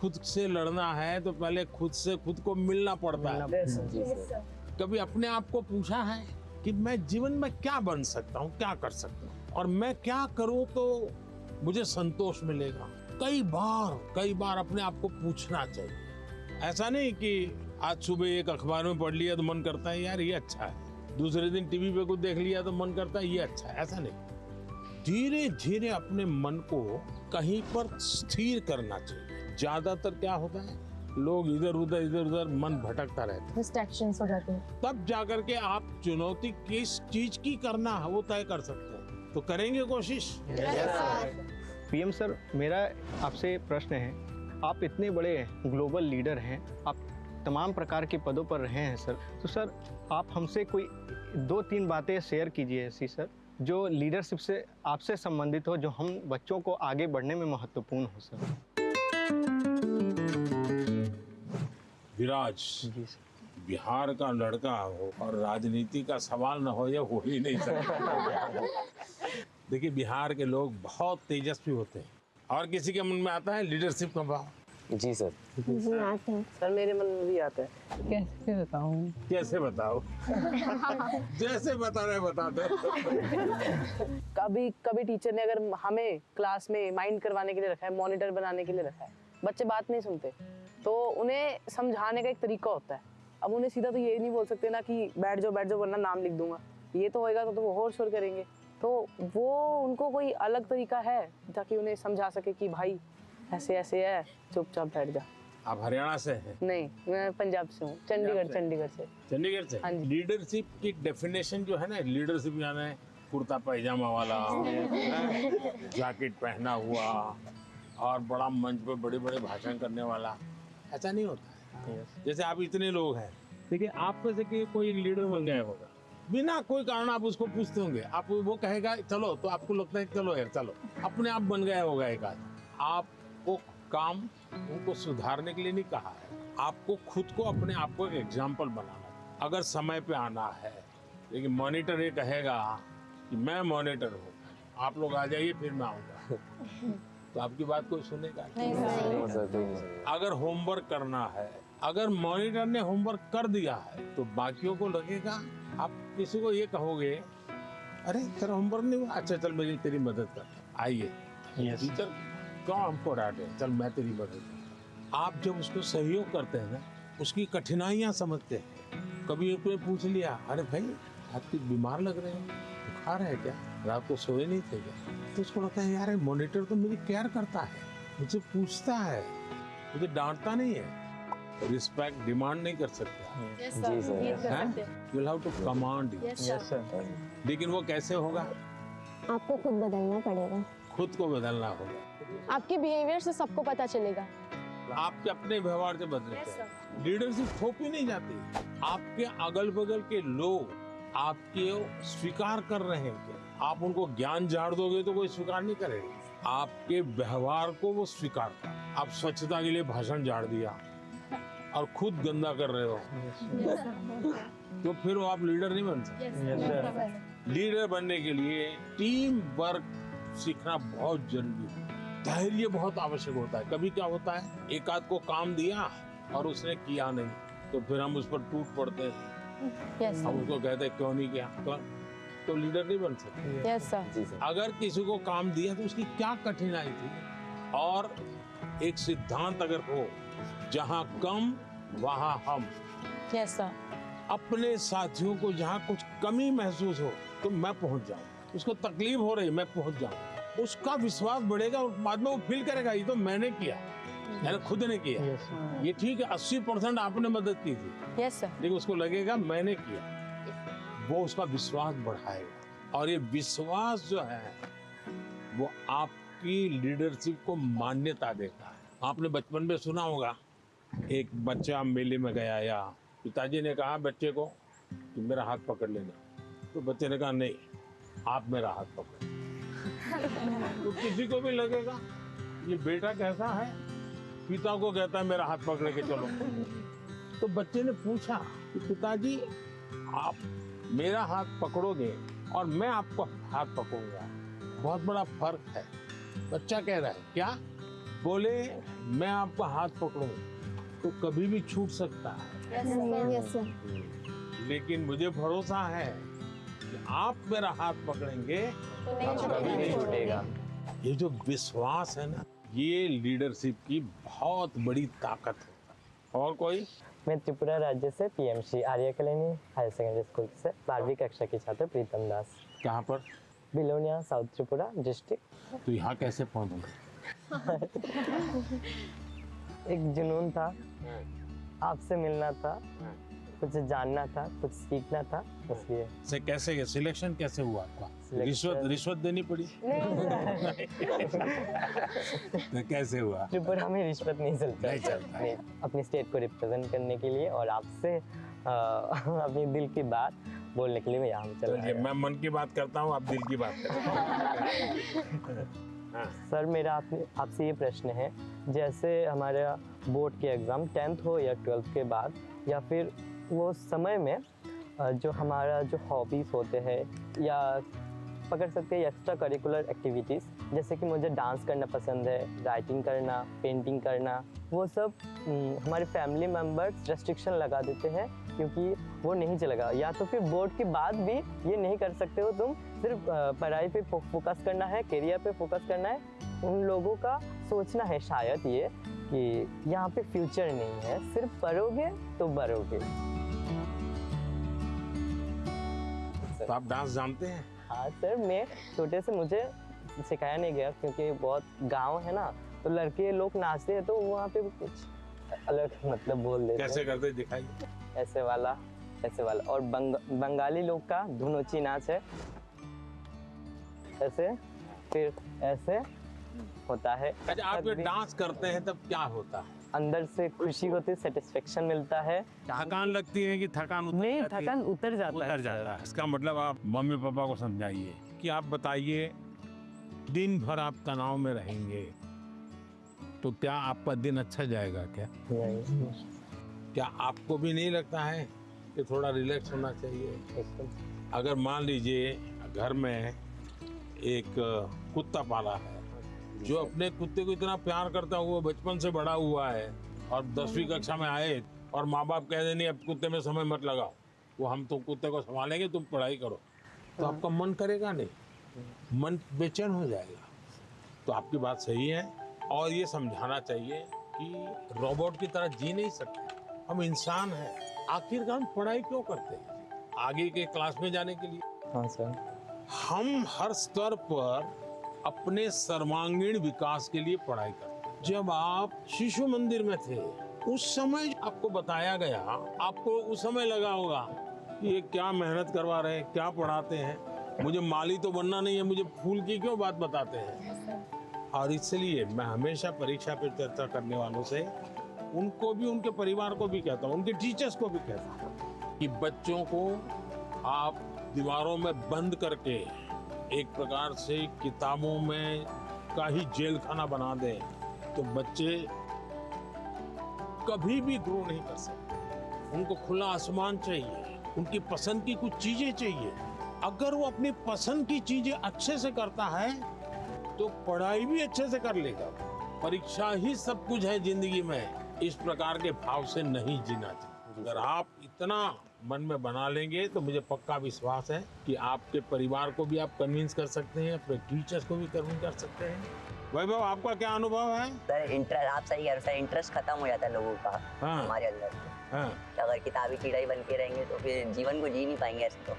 [SPEAKER 6] खुद से लड़ना है तो पहले खुद से खुद को मिलना पड़ता है। कभी अपने आप को पूछा है कि मैं जीवन में क्या बन सकता हूँ, क्या कर सकता हूँ, और मैं क्या करूँ तो मुझे संतोष मिलेगा? कई बार अपने आप को पूछना चाहिए। ऐसा नहीं कि आज सुबह एक अखबार में पढ़ लिया तो मन करता है यार ये अच्छा है, दूसरे दिन टीवी पे कुछ देख लिया तो मन करता है ये अच्छा है। ऐसा नहीं, धीरे धीरे अपने मन को कहीं पर स्थिर करना चाहिए। ज्यादातर क्या होता है, लोग इधर उधर मन भटकता रहता है,
[SPEAKER 5] डिस्ट्रैक्शंस हो जाते हैं।
[SPEAKER 6] तब जाकर के आप चुनौती किस चीज की करना है वो तय कर सकते हैं। तो करेंगे कोशिश।
[SPEAKER 7] पीएम सर, मेरा आपसे प्रश्न है, आप इतने बड़े ग्लोबल लीडर हैं, आप तमाम प्रकार के पदों पर रहे हैं सर, तो सर आप हमसे कोई 2-3 बातें शेयर कीजिए ऐसी सर, जो लीडरशिप से आपसे संबंधित हो, जो हम बच्चों को आगे बढ़ने में महत्वपूर्ण हो सर।
[SPEAKER 6] विराज बिहार का लड़का हो और राजनीति का सवाल न हो, ये हो ही नहीं सकता। देखिए बिहार के लोग बहुत तेजस्वी होते हैं। और किसी के मन में आता है लीडरशिप का भाव?
[SPEAKER 9] जी सर।
[SPEAKER 12] सर मेरे मन में भी आता है। कैसे बताऊं?
[SPEAKER 6] कैसे बताओ? जैसे बता रहे बता दो।
[SPEAKER 12] कभी कभी टीचर ने अगर हमें क्लास में माइंड करवाने के लिए रखा है, मॉनिटर बनाने के लिए रखा है, बच्चे बात नहीं सुनते, तो उन्हें समझाने का एक तरीका होता है। अब उन्हें सीधा तो ये नहीं बोल सकते ना कि बैठ जाओ वरना नाम लिख दूंगा, ये तो होएगा तो वो और शोर करेंगे। तो वो उनको कोई अलग तरीका है ताकि उन्हें समझा सके कि भाई ऐसे ऐसे है, चुपचाप बैठ जा।
[SPEAKER 6] आप हरियाणा से हैं?
[SPEAKER 12] नहीं, मैं पंजाब से हूँ, चंडीगढ़ से।
[SPEAKER 6] चंडीगढ़ से?
[SPEAKER 12] हाँ जी।
[SPEAKER 6] लीडरशिप की डेफिनेशन जो है ना, लीडरशिप यानी कुर्ता पैजामा वाला, जैकेट पहना हुआ और बड़ा मंच पे बड़े बड़े भाषण करने वाला, ऐसा नहीं होता है। जैसे आप इतने लोग हैं, देखिए आप में से कोई एक लीडर बन गया होगा, बिना कोई कारण आप उसको पूछते होंगे, आप वो कहेगा चलो, तो आपको लगता है चलो यार चलो, अपने आप बन गया होगा एक आदमी। आपको काम उनको सुधारने के लिए नहीं कहा है, आपको खुद को अपने आप को एक एग्जाम्पल बनाना है। अगर समय पे आना है, लेकिन मॉनिटर ये कहेगा कि मैं मॉनिटर हूँ, आप लोग आ जाइए फिर मैं आऊँगा, तो आपकी बात कोई सुनेगा नहीं। अगर होमवर्क करना है, अगर मॉनिटर ने होमवर्क कर दिया है, तो बाकियों को लगेगा, आप किसी को ये कहोगे अरे तेरा होमवर्क नहीं हुआ, अच्छा चल मेरी तेरी मदद कर, आइए टीचर क्यों हमको डांटे, चल मैं तेरी मदद कर। आप जब उसको सहयोग करते हैं ना, उसकी कठिनाइयाँ समझते हैं। कभी एक ने पूछ लिया, अरे भाई आप कुछ बीमार लग रहे हैं, बुखार है क्या, रात को सोए नहीं थे क्या, तो उसको लगता है यार मॉनिटर तो मेरी केयर करता है, मुझे पूछता है, मुझे डांटता नहीं है। रिस्पेक्ट डिमांड नहीं कर सकता।
[SPEAKER 5] जी sir.
[SPEAKER 6] You will have to command. लेकिन वो कैसे होगा?
[SPEAKER 2] आपको खुद बदलना पड़ेगा।
[SPEAKER 6] खुद को बदलना होगा।
[SPEAKER 5] आपके बिहेवियर से सबको पता चलेगा।
[SPEAKER 6] आपके अपने व्यवहार से बदले। लीडरशिप थोपी नहीं जाती। आपके अगल बगल के लोग आपके स्वीकार कर रहे हैं क्या? आप उनको ज्ञान झाड़ दोगे तो कोई स्वीकार नहीं करेगा। आपके व्यवहार को वो स्वीकार कर। आप स्वच्छता के लिए भाषण झाड़ दिया और खुद गंदा कर रहे हो, तो फिर वो आप लीडर नहीं बन सकते। लीडर बनने के लिए टीम वर्क सीखना बहुत जरूरी है। धैर्य बहुत आवश्यक होता है। कभी क्या होता है, एक आध को काम दिया और उसने किया नहीं, तो फिर हम उस पर टूट पड़ते हैं। हम उसको कहते हैं क्यों नहीं किया, तो लीडर नहीं बन सकते। अगर किसी को काम दिया तो उसकी क्या कठिनाई थी, और एक सिद्धांत अगर हो, जहाँ कम वहाँ हम। अपने साथियों को जहाँ कुछ कमी महसूस हो तो मैं पहुँच जाऊँ, उसको तकलीफ हो रही मैं पहुँच जाऊँ, उसका विश्वास बढ़ेगा और बाद में वो फील करेगा ये तो मैंने किया, मैंने खुद ने किया। ये ठीक है 80% आपने मदद की थी, लेकिन उसको लगेगा मैंने किया, वो उसका विश्वास बढ़ाएगा। और ये विश्वास जो है वो आपकी लीडरशिप को मान्यता देता है। आपने बचपन में सुना होगा, एक बच्चा मेले में गया या पिताजी ने कहा बच्चे को कि मेरा हाथ पकड़ लेना, तो बच्चे ने कहा नहीं आप मेरा हाथ पकड़। तो किसी को भी लगेगा ये बेटा कैसा है, पिता को कहता है मेरा हाथ पकड़ के चलो। तो बच्चे ने पूछा कि पिताजी आप मेरा हाथ पकड़ोगे और मैं आपको हाथ पकड़ूंगा, बहुत बड़ा फर्क है। बच्चा कह रहा है क्या? बोले मैं आपका हाथ पकड़ूं तो कभी भी छूट सकता है, लेकिन मुझे भरोसा है कि आप मेरा हाथ पकड़ेंगे तो कभी नहीं छूटेगा। ये जो विश्वास है ना, ये लीडरशिप की बहुत बड़ी ताकत है। और कोई?
[SPEAKER 13] मैं त्रिपुरा राज्य से पीएमसी आर्य कॉलोनी हायर सेकेंडरी स्कूल से 12वीं कक्षा की छात्र प्रीतम दास।
[SPEAKER 6] कहाँ पर?
[SPEAKER 13] Belonia, south Tripura district.
[SPEAKER 6] तो यहाँ कैसे पहुँचे?
[SPEAKER 13] एक जुनून था, आपसे मिलना था, कुछ जानना था, कुछ सीखना था, इसलिए।
[SPEAKER 6] से कैसे सिलेक्शन कैसे हुआ आपका? रिश्वत देनी पड़ी? तो कैसे हुआ?
[SPEAKER 13] त्रिपुरा में रिश्वत नहीं चलता।
[SPEAKER 6] नहीं चलता।
[SPEAKER 13] नहीं, अपनी स्टेट को रिप्रेजेंट करने के लिए और आपसे अपनी दिल की बात बोलने के लिए मैं यहाँ चला आया।
[SPEAKER 6] मैं मन की बात करता हूँ, आप दिल की बात करते हैं।
[SPEAKER 13] सर मेरा आपसे ये प्रश्न है, जैसे हमारा बोर्ड के एग्ज़ाम 10th हो या 12th के बाद, या फिर वो समय में जो हमारा जो हॉबीज़ होते हैं या पकड़ सकते हैं एक्स्ट्रा करिकुलर एक्टिविटीज़, जैसे कि मुझे डांस करना पसंद है, राइटिंग करना, पेंटिंग करना। वो सब हमारे फैमिली मेम्बर्स रेस्ट्रिक्शन लगा देते हैं क्योंकि वो नहीं चलेगा, या तो फिर बोर्ड के बाद भी ये नहीं कर सकते हो तुम, सिर्फ पढ़ाई पे फोकस करना है, करियर पे फोकस करना है। उन लोगों का सोचना है शायद ये कि यहाँ पे फ्यूचर नहीं है, सिर्फ पढ़ोगे तो बढ़ोगे।
[SPEAKER 6] तो आप डांस जानते हैं?
[SPEAKER 13] हाँ सर, मैं छोटे से मुझे सिखाया नहीं गया क्योंकि बहुत गांव है ना, तो लड़के लोग नाचते हैं तो वहाँ पे कुछ अलग मतलब बोल देते।
[SPEAKER 6] कैसे करते दिखाइए।
[SPEAKER 13] ऐसे वाला, ऐसे वाला। और बंगाली लोग का धुनोची नाच है, ऐसे, फिर ऐसे होता है।
[SPEAKER 6] अच्छा, आप ये डांस करते हैं तब क्या होता है?
[SPEAKER 13] अंदर से खुशी होती है, सेटिस्फेक्शन मिलता है।
[SPEAKER 6] थकान लगती है कि थकान उतर
[SPEAKER 13] नहीं,
[SPEAKER 6] जाती है?
[SPEAKER 13] थकान उतर जाता है।
[SPEAKER 6] उतर जाता है। इसका मतलब आप मम्मी पापा को समझाइए कि आप बताइए, दिन भर आप तनाव में रहेंगे तो क्या आपका दिन अच्छा जाएगा क्या?
[SPEAKER 13] नहीं।
[SPEAKER 6] क्या आपको भी नहीं लगता है कि थोड़ा रिलैक्स होना चाहिए? अगर मान लीजिए घर में एक कुत्ता पाला है जो अपने कुत्ते को इतना प्यार करता हुआ बचपन से बड़ा हुआ है और 10वीं कक्षा में आए और माँ बाप कह दें नहीं अब कुत्ते में समय मत लगाओ, वो हम तो कुत्ते को संभालेंगे, तुम पढ़ाई करो, तो आपका मन करेगा नहीं, मन बेचैन हो जाएगा। तो आपकी बात सही है और ये समझाना चाहिए कि रोबोट की तरह जी नहीं सकते, हम इंसान हैं। आखिरकार हम पढ़ाई क्यों करते हैं? आगे के क्लास में जाने के लिए।
[SPEAKER 13] हाँ सर।
[SPEAKER 6] हम हर स्तर पर अपने सर्वांगीण विकास के लिए पढ़ाई करते हैं। जब आप शिशु मंदिर में थे उस समय आपको बताया गया, आपको उस समय लगा होगा कि ये क्या मेहनत करवा रहे हैं, क्या पढ़ाते हैं, मुझे माली तो बनना नहीं है, मुझे फूल की क्यों बात बताते हैं। और इसलिए मैं हमेशा परीक्षा पर चर्चा करने वालों से उनको भी, उनके परिवार को भी कहता हूँ, उनके टीचर्स को भी कहता हूँ कि बच्चों को आप दीवारों में बंद करके एक प्रकार से किताबों में का ही जेल खाना बना दें तो बच्चे कभी भी ग्रो नहीं कर सकते। उनको खुला आसमान चाहिए, उनकी पसंद की कुछ चीजें चाहिए। अगर वो अपनी पसंद की चीजें अच्छे से करता है तो पढ़ाई भी अच्छे से कर लेगा। परीक्षा ही सब कुछ है जिंदगी में, इस प्रकार के भाव से नहीं जीना चाहिए। अगर आप इतना मन में बना लेंगे तो मुझे पक्का विश्वास है कि आपके परिवार को भी आप कन्विंस कर सकते हैं, अपने टीचर्स को भी कन्विंस कर सकते हैं। वैभव, आपका क्या अनुभव है?
[SPEAKER 14] सर इंटरेस्ट, आप सही कह रहे हो सर, इंटरेस्ट खत्म हो जाता है लोगों का।
[SPEAKER 6] हाँ।
[SPEAKER 14] हमारे अंदर
[SPEAKER 6] हाँ।
[SPEAKER 14] अगर किताबी कीड़ा ही बन के रहेंगे तो फिर जीवन को जी नहीं पाएंगे ऐसे तो।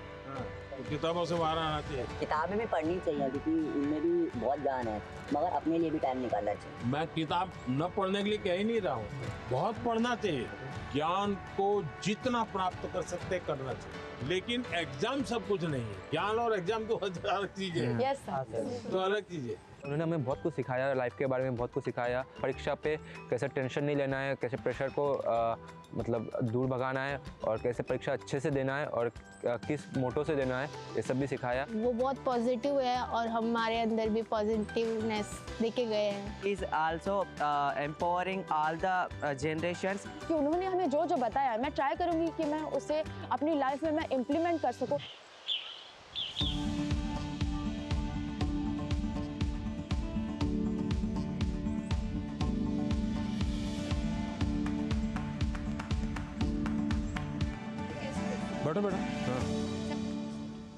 [SPEAKER 6] तो किताबों से बाहर आना चाहिए।
[SPEAKER 14] किताबें भी पढ़नी चाहिए क्योंकि उनमें भी बहुत ज्ञान है, मगर अपने लिए भी टाइम निकालना चाहिए।
[SPEAKER 6] मैं किताब न पढ़ने के लिए कह ही नहीं रहा हूँ, बहुत पढ़ना चाहिए। ज्ञान को जितना प्राप्त कर सकते करना चाहिए, लेकिन एग्जाम सब कुछ नहीं है। ज्ञान और एग्जाम तो अलग चीज है।
[SPEAKER 5] Yes sir.
[SPEAKER 6] तो अलग चीज है।
[SPEAKER 15] उन्होंने हमें बहुत कुछ सिखाया, लाइफ के बारे में बहुत कुछ सिखाया। परीक्षा पे कैसे टेंशन नहीं लेना है, कैसे प्रेशर को मतलब दूर भगाना है और कैसे परीक्षा अच्छे से देना है और किस मोटो से देना है, ये सब भी सिखाया।
[SPEAKER 2] वो बहुत पॉजिटिव है और हमारे अंदर भी पॉजिटिवनेस देखे गए हैं।
[SPEAKER 4] He is also empowering all the generations.
[SPEAKER 5] कि उन्होंने हमें जो जो बताया मैं ट्राई करूँगी कि मैं उसे अपनी लाइफ में मैं इम्प्लीमेंट कर सकूँ।
[SPEAKER 6] बैठो बेटा।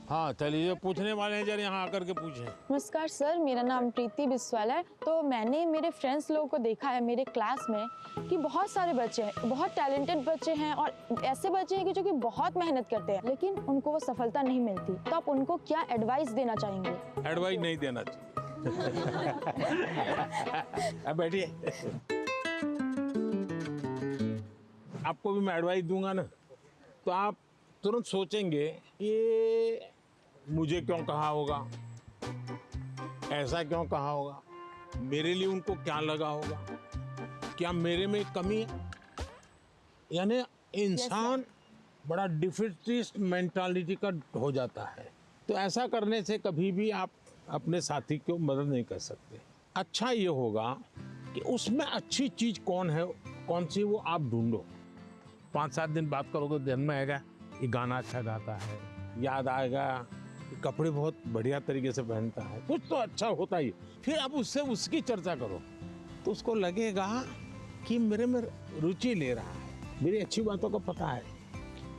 [SPEAKER 6] हाँ चलिए, पूछने वाले हैं जरा यहाँ आकर के पूछें।
[SPEAKER 5] नमस्कार सर, मेरा नाम प्रीति बिस्वाल है। तो मैंने मेरे फ्रेंड्स लोगों को देखा है मेरे क्लास में कि बहुत सारे बच्चे हैं, बहुत टैलेंटेड बच्चे हैं और ऐसे बच्चे हैं कि जो कि बहुत मेहनत करते हैं लेकिन उनको वो सफलता नहीं मिलती। तो आप उनको क्या एडवाइस देना चाहेंगे?
[SPEAKER 6] एडवाइस नहीं देना चाहिए। अब बैठिए। आपको भी मैं एडवाइस दूंगा ना तो आप तुरंत सोचेंगे ये मुझे क्यों कहा होगा, ऐसा क्यों कहा होगा, मेरे लिए उनको क्या लगा होगा, क्या मेरे में कमी है। यानी इंसान बड़ा डिफिटिस्ट मेंटालिटी का हो जाता है। तो ऐसा करने से कभी भी आप अपने साथी को मदद नहीं कर सकते। अच्छा ये होगा कि उसमें अच्छी चीज कौन है, कौन सी, वो आप ढूंढो। 5-7 दिन बात करोगे तो ध्यान में आएगा ये गाना अच्छा गाता है, याद आएगा कपड़े बहुत बढ़िया तरीके से पहनता है, कुछ तो अच्छा होता ही। फिर आप उससे उसकी चर्चा करो तो उसको लगेगा कि मेरे में रुचि ले रहा है, मेरी अच्छी बातों का पता है।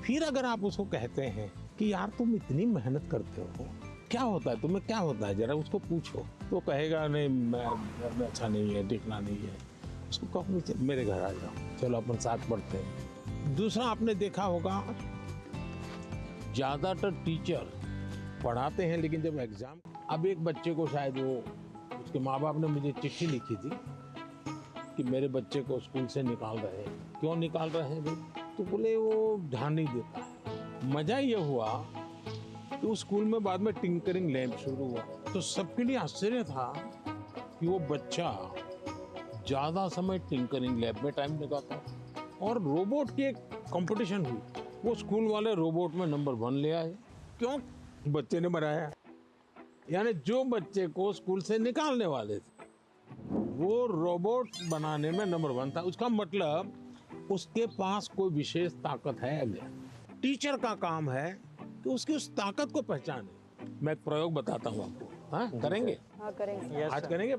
[SPEAKER 6] फिर अगर आप उसको कहते हैं कि यार तुम इतनी मेहनत करते हो, क्या होता है तुम्हें, क्या होता है, जरा उसको पूछो, तो कहेगा नहीं मैं अच्छा नहीं है, टिकना नहीं है। उसको कहो मेरे घर आ जाओ, चलो अपन साथ पढ़ते हैं। दूसरा, आपने देखा होगा ज़्यादातर टीचर पढ़ाते हैं लेकिन जब एग्जाम, अब एक बच्चे को शायद वो उसके माँ बाप ने मुझे चिट्ठी लिखी थी कि मेरे बच्चे को स्कूल से निकाल रहे हैं। क्यों निकाल रहे हैं भाई? तो बोले वो ध्यान नहीं देता है। मजा ये हुआ कि उस स्कूल में बाद में टिंकरिंग लैब शुरू हुआ, तो सबके लिए आश्चर्य था कि वो बच्चा ज़्यादा समय टिंकरिंग लैब में टाइम लगाता। और रोबोट की एक कंपटीशन हुई, वो स्कूल वाले रोबोट में नंबर 1 ले आए। क्यों? बच्चे ने बनाया। यानी जो बच्चे को स्कूल से निकालने वाले थे वो रोबोट बनाने में नंबर 1 था। उसका मतलब उसके पास कोई विशेष ताकत है। टीचर का काम है कि उसकी उस ताकत को पहचाने। मैं एक प्रयोग बताता हूँ आपको। हाँ, करेंगे?
[SPEAKER 3] हाँ, करेंगे।
[SPEAKER 6] आज करेंगे?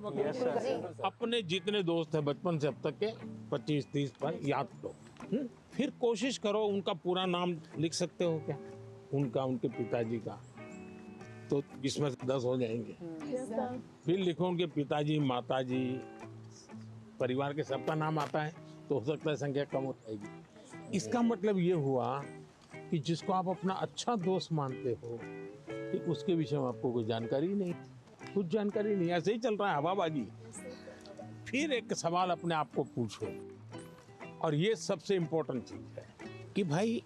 [SPEAKER 6] अपने जितने दोस्त हैं बचपन से अब तक के 25-30 पर याद करो। फिर कोशिश करो उनका पूरा नाम लिख सकते हो क्या? उनके पिताजी का, तो इसमें 10 हो जाएंगे। फिर लिखो उनके पिताजी, माताजी, परिवार के सबका नाम आता है तो हो सकता है संख्या कम हो जाएगी। इसका मतलब ये हुआ कि जिसको आप अपना अच्छा दोस्त मानते हो कि उसके विषय में आपको कोई जानकारी नहीं, कुछ जानकारी नहीं, ऐसे ही चल रहा है हवाबाजी। फिर एक सवाल अपने आप को पूछो, और ये सबसे इम्पोर्टेंट चीज है कि भाई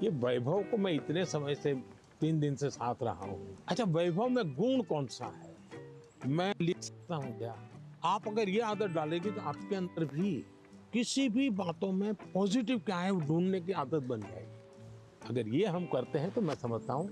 [SPEAKER 6] ये वैभव को मैं इतने समय से 3 दिन से साथ रहा हूँ, अच्छा वैभव में गुण कौन सा है, मैं लिख सकता हूँ क्या? आप अगर ये आदत डालेगी तो आपके अंदर भी किसी भी बातों में पॉजिटिव क्या है ढूंढने की आदत बन जाएगी। अगर ये हम करते हैं तो मैं समझता हूँ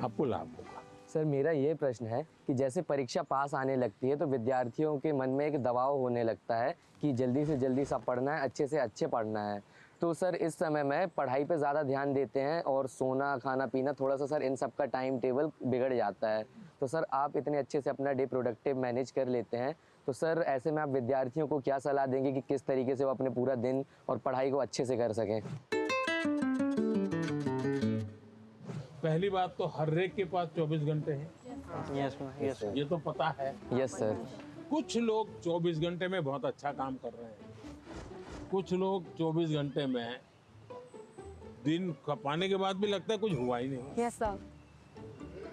[SPEAKER 6] आपको लाभ होगा।
[SPEAKER 13] सर मेरा ये प्रश्न है कि जैसे परीक्षा पास आने लगती है तो विद्यार्थियों के मन में एक दबाव होने लगता है कि जल्दी से जल्दी सब पढ़ना है, अच्छे से अच्छे पढ़ना है। तो सर इस समय में पढ़ाई पे ज़्यादा ध्यान देते हैं और सोना खाना पीना थोड़ा सा सर इन सब का टाइम टेबल बिगड़ जाता है। तो सर आप इतने अच्छे से अपना डे प्रोडक्टिव मैनेज कर लेते हैं, तो सर ऐसे में आप विद्यार्थियों को क्या सलाह देंगे कि किस तरीके से वो अपने पूरा दिन और पढ़ाई को अच्छे से कर सकें?
[SPEAKER 6] पहली बात तो हर एक के पास 24 घंटे हैं।
[SPEAKER 13] यस सर,
[SPEAKER 6] ये तो पता है।
[SPEAKER 13] Yes sir.
[SPEAKER 6] कुछ लोग 24 घंटे में बहुत अच्छा काम कर रहे हैं, कुछ लोग 24 घंटे में दिन पाने के बाद भी लगता है कुछ हुआ ही नहीं।
[SPEAKER 3] Yes sir.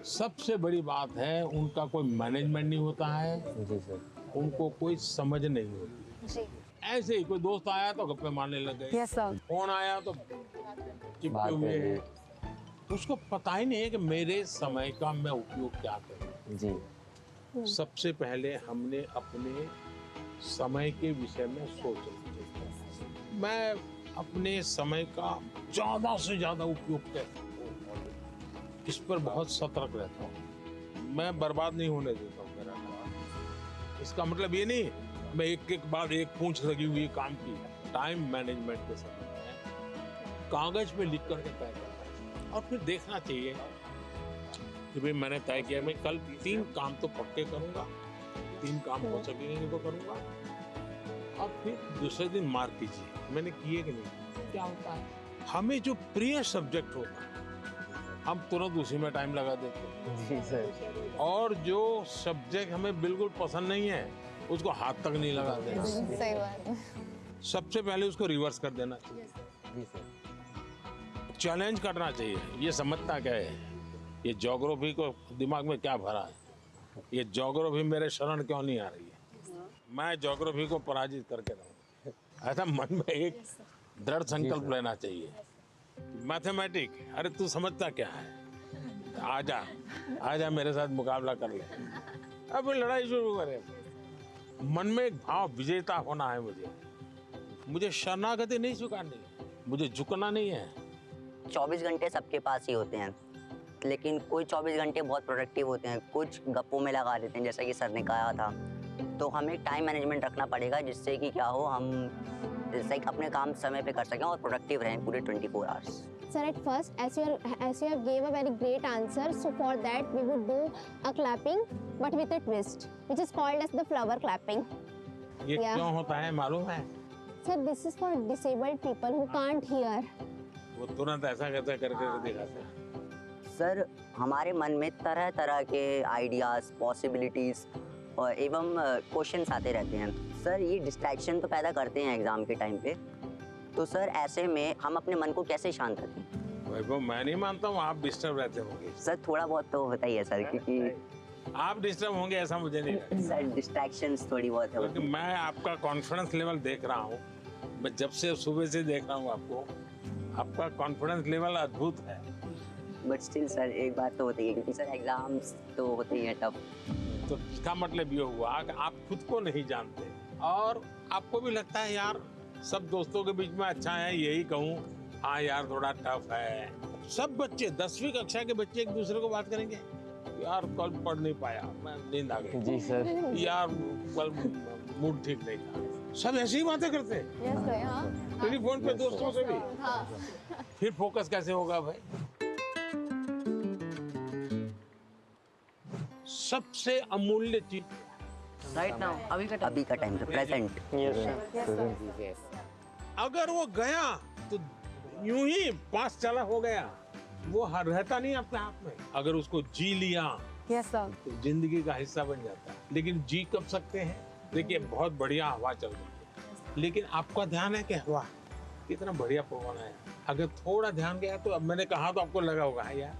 [SPEAKER 6] सबसे बड़ी बात है उनका कोई मैनेजमेंट नहीं होता है।
[SPEAKER 13] जी सर।
[SPEAKER 6] उनको कोई समझ नहीं होती।
[SPEAKER 2] जी।
[SPEAKER 6] ऐसे ही कोई दोस्त आया तो गप्पे मारने लग गए।
[SPEAKER 3] Yes sir.
[SPEAKER 6] फोन आया तो चिपके हुए हैं। उसको पता ही नहीं है कि मेरे समय का मैं उपयोग क्या करूं।
[SPEAKER 13] जी।
[SPEAKER 6] सबसे पहले हमने अपने समय के विषय में सोचना चाहिए। मैं अपने समय का ज्यादा से ज्यादा उपयोग कैसे करूं, इस पर बहुत सतर्क रहता हूँ। मैं बर्बाद नहीं होने देता हूँ मेरा काम। इसका मतलब ये नहीं मैं एक एक बाद एक पूंछ लगी हुई काम की। टाइम मैनेजमेंट के समय में कागज पे लिख करके तय करना चाहिए और फिर देखना चाहिए कि भाई मैंने तय किया मैं कल 3 काम तो पक्के करूंगा, 3 काम हो सकेंगे तो करूंगा, और फिर दूसरे दिन मार्क कीजिए मैंने किए कि नहीं। क्या होता है हमें जो प्रिय सब्जेक्ट होता है हम तुरंत उसी में टाइम लगा देते हैं।
[SPEAKER 13] जी सर।
[SPEAKER 6] और जो सब्जेक्ट हमें बिल्कुल पसंद नहीं है उसको हाथ तक नहीं लगाते।
[SPEAKER 2] सही बात है।
[SPEAKER 6] सबसे पहले उसको रिवर्स कर देना चाहिए।
[SPEAKER 13] जी सर।
[SPEAKER 6] चैलेंज करना चाहिए। ये समझता क्या है, ये ज्योग्राफी को दिमाग में क्या भरा है, ये ज्योग्राफी मेरे शरण क्यों नहीं आ रही है, मैं ज्योग्राफी को पराजित करके रहूं। ऐसा मन में एक दृढ़ संकल्प लेना चाहिए। मैथमेटिक, अरे तू समझता क्या है, आजा आजा मेरे साथ मुकाबला कर ले, अब लड़ाई शुरू करें। मन में एक भाव विजेता होना है। मुझे शरणागति नहीं स्वीकारनी, मुझे झुकना नहीं है।
[SPEAKER 14] 24 घंटे सबके पास ही होते हैं, लेकिन कोई 24 घंटे बहुत प्रोडक्टिव होते हैं, कुछ गप्पों में लगा देते हैं, जैसा कि सर ने कहा था। तो हमें टाइम मैनेजमेंट रखना पड़ेगा जिससे कि क्या हो, हम जैसे अपने काम समय पे कर सकें और प्रोडक्टिव रहें पूरे 24 hours.
[SPEAKER 2] Sir, at first, as you have gave a very great answer, so for that we would do a clapping, but with a twist, which is called as the flower clapping.
[SPEAKER 6] ये क्यों होता है मालूम है?
[SPEAKER 2] Sir, this is for disabled people who can't hear.
[SPEAKER 6] वो तुरंत ऐसा कैसे करके दिखाते हैं।
[SPEAKER 14] सर हमारे मन में तरह तरह के आइडियाज़, पॉसिबिलिटीज़ और एवं क्वेश्चंस आते रहते हैं। सर ये डिस्ट्रैक्शन तो पैदा करते हैं एग्ज़ाम के टाइम पे, तो सर ऐसे में हम अपने मन को कैसे शांत रखें?
[SPEAKER 6] वैभव, मैं नहीं मानता हूँ आप डिस्टर्ब रहते होंगे।
[SPEAKER 14] सर थोड़ा बहुत तो होता ही है सर, क्योंकि
[SPEAKER 6] आप डिस्टर्ब होंगे ऐसा मुझे नहीं लगता।
[SPEAKER 14] सर डिस्ट्रैक्शंस थोड़ी बहुत है।
[SPEAKER 6] क्योंकि मैं आपका कॉन्फिडेंस लेवल देख रहा हूँ, मैं जब से सुबह से देख रहा हूँ आपको, आपका कॉन्फिडेंस लेवल अद्भुत है।
[SPEAKER 14] बट स्टिल सर एक बात तो होती है, क्योंकि सर एग्जाम्स तो होते ही हैं टफ।
[SPEAKER 6] तो इसका मतलब ये हुआ कि आप खुद को नहीं जानते और आपको भी लगता है यार सब दोस्तों के बीच में अच्छा है, यही कहूँ हाँ यार थोड़ा टफ है। सब बच्चे 10वीं कक्षा के बच्चे एक दूसरे को बात करेंगे, यार कल पढ़ नहीं पाया, मैं नींद आ गई।
[SPEAKER 13] जी सर।
[SPEAKER 6] यार कल मूड ठीक नहीं था। सब ऐसी ही बातें करते हैं टेलीफोन पे दोस्तों से भी। फिर फोकस कैसे होगा भाई? सबसे अमूल्य चीज
[SPEAKER 14] राइट नाउ, अभी का टाइम, प्रेजेंट।
[SPEAKER 6] अगर वो गया तो यूं ही पास चला हो गया, वो रहता नहीं अपने आप में। अगर उसको जी लिया तो जिंदगी का हिस्सा बन जाता है। लेकिन जी कब सकते हैं? देखिए बहुत बढ़िया हवा चल रही है, लेकिन आपका ध्यान है कि हवा कितना बढ़िया पवन है। अगर थोड़ा ध्यान गया तो, अब मैंने कहा तो आपको लगा होगा यार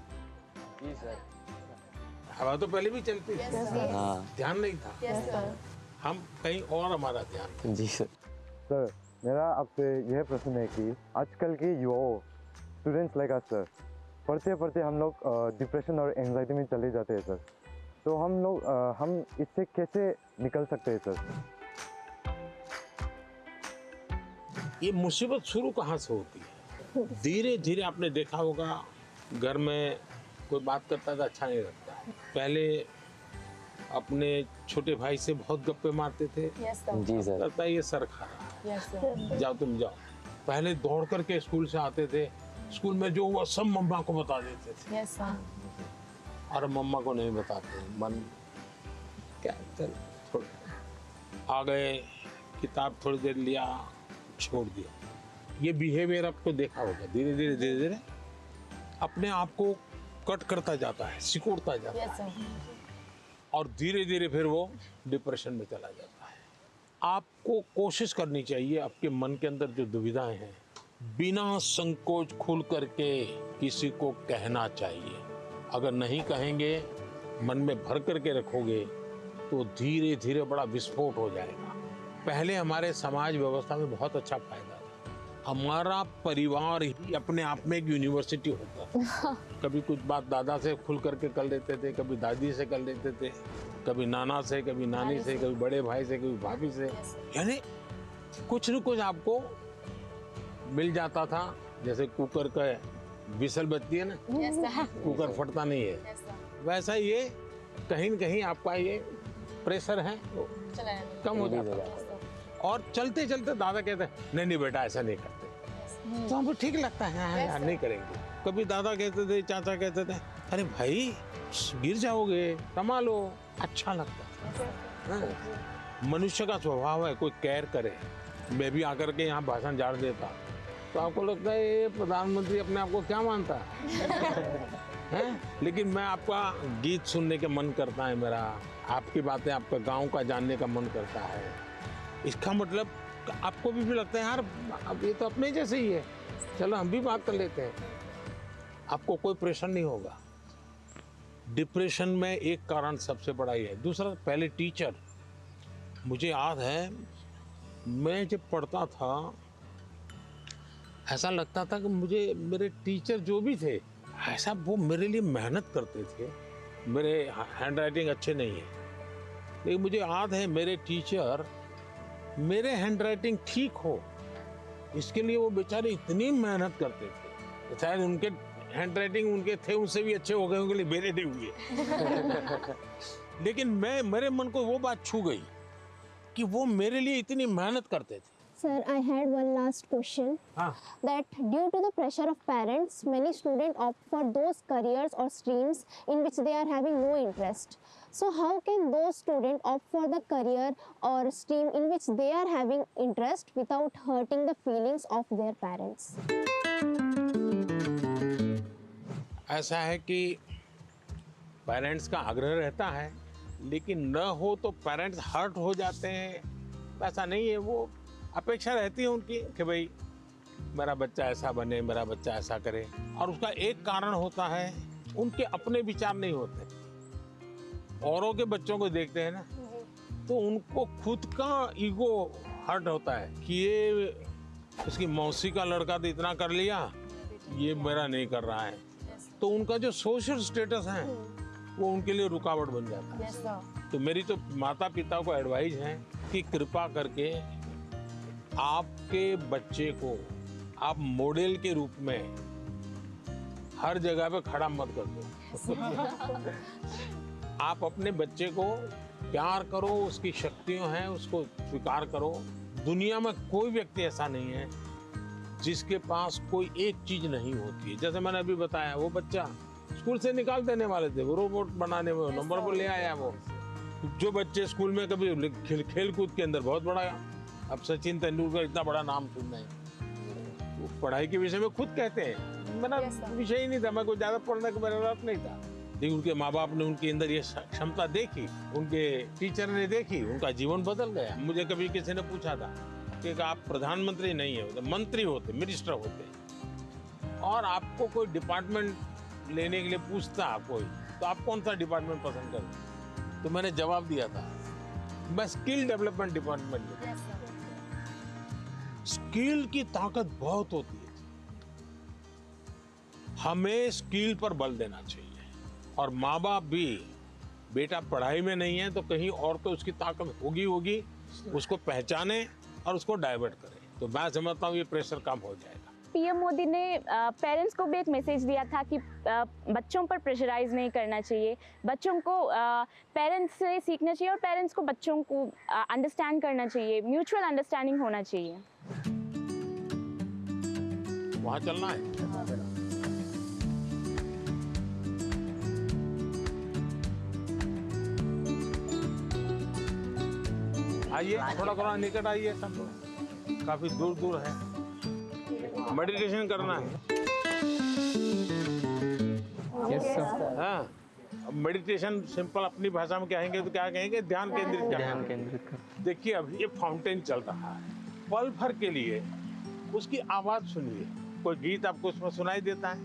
[SPEAKER 13] जी सर,
[SPEAKER 6] हवा तो पहले भी चलती है, ध्यान नहीं था। हम कहीं और हमारा ध्यान।
[SPEAKER 13] जी सर।
[SPEAKER 16] सर मेरा आपसे यह प्रश्न है कि आजकल के युवाओं, स्टूडेंट्स लाइक अस सर, पढ़ते पढ़ते हम लोग डिप्रेशन और एंजाइटी में चले जाते हैं सर, तो हम इससे कैसे निकल सकते हैं सर?
[SPEAKER 6] ये मुसीबत शुरू कहाँ से होती है? धीरे धीरे आपने देखा होगा, घर में कोई बात करता था अच्छा नहीं लगता। पहले अपने छोटे भाई से बहुत गप्पे मारते थे।
[SPEAKER 13] जी सर।
[SPEAKER 6] लगता है ये सर खा रहा है, जाओ तुम जाओ। पहले दौड़ करके स्कूल से आते थे, स्कूल में जो हुआ सब मम्मा को बता देते थे। और मम्मा को नहीं बताते, मन क्या चल आ गए, किताब थोड़ी देर लिया, छोड़ दिया। ये बिहेवियर आपको देखा होगा, धीरे धीरे अपने आप को कट करता जाता है, सिकुड़ता जाता है और धीरे धीरे फिर वो डिप्रेशन में चला जाता है। आपको कोशिश करनी चाहिए आपके मन के अंदर जो दुविधाएं हैं, बिना संकोच खुल करके किसी को कहना चाहिए। अगर नहीं कहेंगे, मन में भर करके रखोगे तो धीरे धीरे बड़ा विस्फोट हो जाएगा। पहले हमारे समाज व्यवस्था में बहुत अच्छा फायदा था। हमारा परिवार ही अपने आप में एक यूनिवर्सिटी होता था। कभी कुछ बात दादा से खुल करके कर लेते थे, कभी दादी से कर लेते थे, कभी नाना से, कभी नानी से, कभी बड़े भाई से, कभी भाभी से। यानी कुछ न कुछ आपको मिल जाता था। जैसे कुकर का विसल बजती है ना, कुकर फटता नहीं है, वैसा ये कहीं न कहीं आपका ये प्रेशर है वो कम हो जाता है। और चलते चलते दादा कहते हैं नहीं बेटा ऐसा नहीं करते, तो हमको ठीक लगता है हाँ यार नहीं करेंगे। कभी दादा कहते थे, चाचा कहते थे अरे भाई गिर जाओगे, संभालो, अच्छा लगता है। मनुष्य का स्वभाव है, कोई केयर करे। मैं भी आकर के यहाँ भाषण झाड़ देता तो आपको लगता है ये प्रधानमंत्री अपने आप को क्या मानता है? लेकिन मैं आपका गीत सुनने का मन करता है, मेरा आपकी बातें, आपका गांव का जानने का मन करता है। इसका मतलब आपको भी लगता है यार अब ये तो अपने जैसे ही है, चलो हम भी बात कर लेते हैं। आपको कोई प्रेशर नहीं होगा। डिप्रेशन में एक कारण सबसे बड़ा ही है। दूसरा, पहले टीचर, मुझे याद है मैं जब पढ़ता था ऐसा लगता था कि मुझे मेरे टीचर जो भी थे ऐसा वो मेरे लिए मेहनत करते थे। मेरे हैंड राइटिंग अच्छे नहीं है, लेकिन मुझे याद है मेरे टीचर मेरे हैंड राइटिंग ठीक हो इसके लिए वो बेचारे इतनी मेहनत करते थे। शायद उनके हैंड राइटिंग उनके थे उनसे भी अच्छे हो गए होंगे, मेरे नहीं हुए। लेकिन मेरे मन को वो बात छू गई कि वो मेरे लिए इतनी मेहनत करते थे।
[SPEAKER 2] Sir, I had one last question. That due to the pressure of parents, many students opt for those careers or streams in which they are having no interest. So how can those students opt for the career or stream in which they are having interest without hurting the feelings of their parents?
[SPEAKER 6] ऐसा है कि parents का आग्रह रहता है, लेकिन न हो तो पेरेंट्स हर्ट हो जाते हैं। ऐसा नहीं है, वो अपेक्षा रहती है उनकी कि भाई मेरा बच्चा ऐसा बने, मेरा बच्चा ऐसा करे। और उसका एक कारण होता है, उनके अपने विचार नहीं होते। औरों के बच्चों को देखते हैं ना, तो उनको खुद का ईगो हर्ट होता है कि ये उसकी मौसी का लड़का तो इतना कर लिया, ये मेरा नहीं कर रहा है। तो उनका जो सोशल स्टेटस है वो उनके लिए रुकावट बन जाता है। तो मेरी तो माता पिता को एडवाइस है कि कृपा करके आपके बच्चे को आप मॉडल के रूप में हर जगह पे खड़ा मत कर दो। आप अपने बच्चे को प्यार करो, उसकी शक्तियां हैं उसको स्वीकार करो। दुनिया में कोई व्यक्ति ऐसा नहीं है जिसके पास कोई एक चीज नहीं होती है। जैसे मैंने अभी बताया, वो बच्चा स्कूल से निकाल देने वाले थे, वो रोबोट बनाने में नंबर पर ले आया। वो जो बच्चे स्कूल में कभी खेल कूद के अंदर बहुत बड़ा, अब सचिन तेंदुलकर इतना बड़ा नाम सुन रहे हैं, वो पढ़ाई के विषय में खुद कहते हैं मेरा विषय ही नहीं था, मैं कुछ ज्यादा पढ़ने का मेरा रस नहीं था। लेकिन उनके माँ बाप ने उनके अंदर ये क्षमता देखी, उनके टीचर ने देखी, उनका जीवन बदल गया। मुझे कभी किसी ने पूछा था कि आप प्रधानमंत्री नहीं है, मंत्री होते, मिनिस्टर होते, और आपको कोई डिपार्टमेंट लेने के लिए पूछता कोई, तो आप कौन सा डिपार्टमेंट पसंद करते? तो मैंने जवाब दिया था, मैं स्किल डेवलपमेंट डिपार्टमेंट में। स्किल की ताकत बहुत होती है, हमें स्किल पर बल देना चाहिए। और माँ बाप भी, बेटा पढ़ाई में नहीं है तो कहीं और तो उसकी ताकत होगी, उसको पहचाने और उसको डाइवर्ट करें। तो मैं समझता हूँ ये प्रेशर कम हो जाएगा।
[SPEAKER 17] पीएम मोदी ने पेरेंट्स को भी एक मैसेज दिया था कि बच्चों पर प्रेशराइज नहीं करना चाहिए, बच्चों को पेरेंट्स से सीखना चाहिए और पेरेंट्स को बच्चों को अंडरस्टैंड करना चाहिए, म्यूचुअल अंडरस्टैंडिंग होना चाहिए।
[SPEAKER 6] वहाँ चलना है। आइए, थोड़ा निकट आइए, सब लोग काफी दूर दूर है। मेडिटेशन करना है।
[SPEAKER 9] Yes sir.
[SPEAKER 6] हाँ, मेडिटेशन सिंपल अपनी भाषा में कहेंगे तो क्या कहेंगे? ध्यान केंद्रित करना। ध्यान केंद्रित कर। देखिए अभी ये फाउंटेन चल रहा है, पल भर के लिए उसकी आवाज सुनिए। कोई गीत आपको उसमें सुनाई देता है?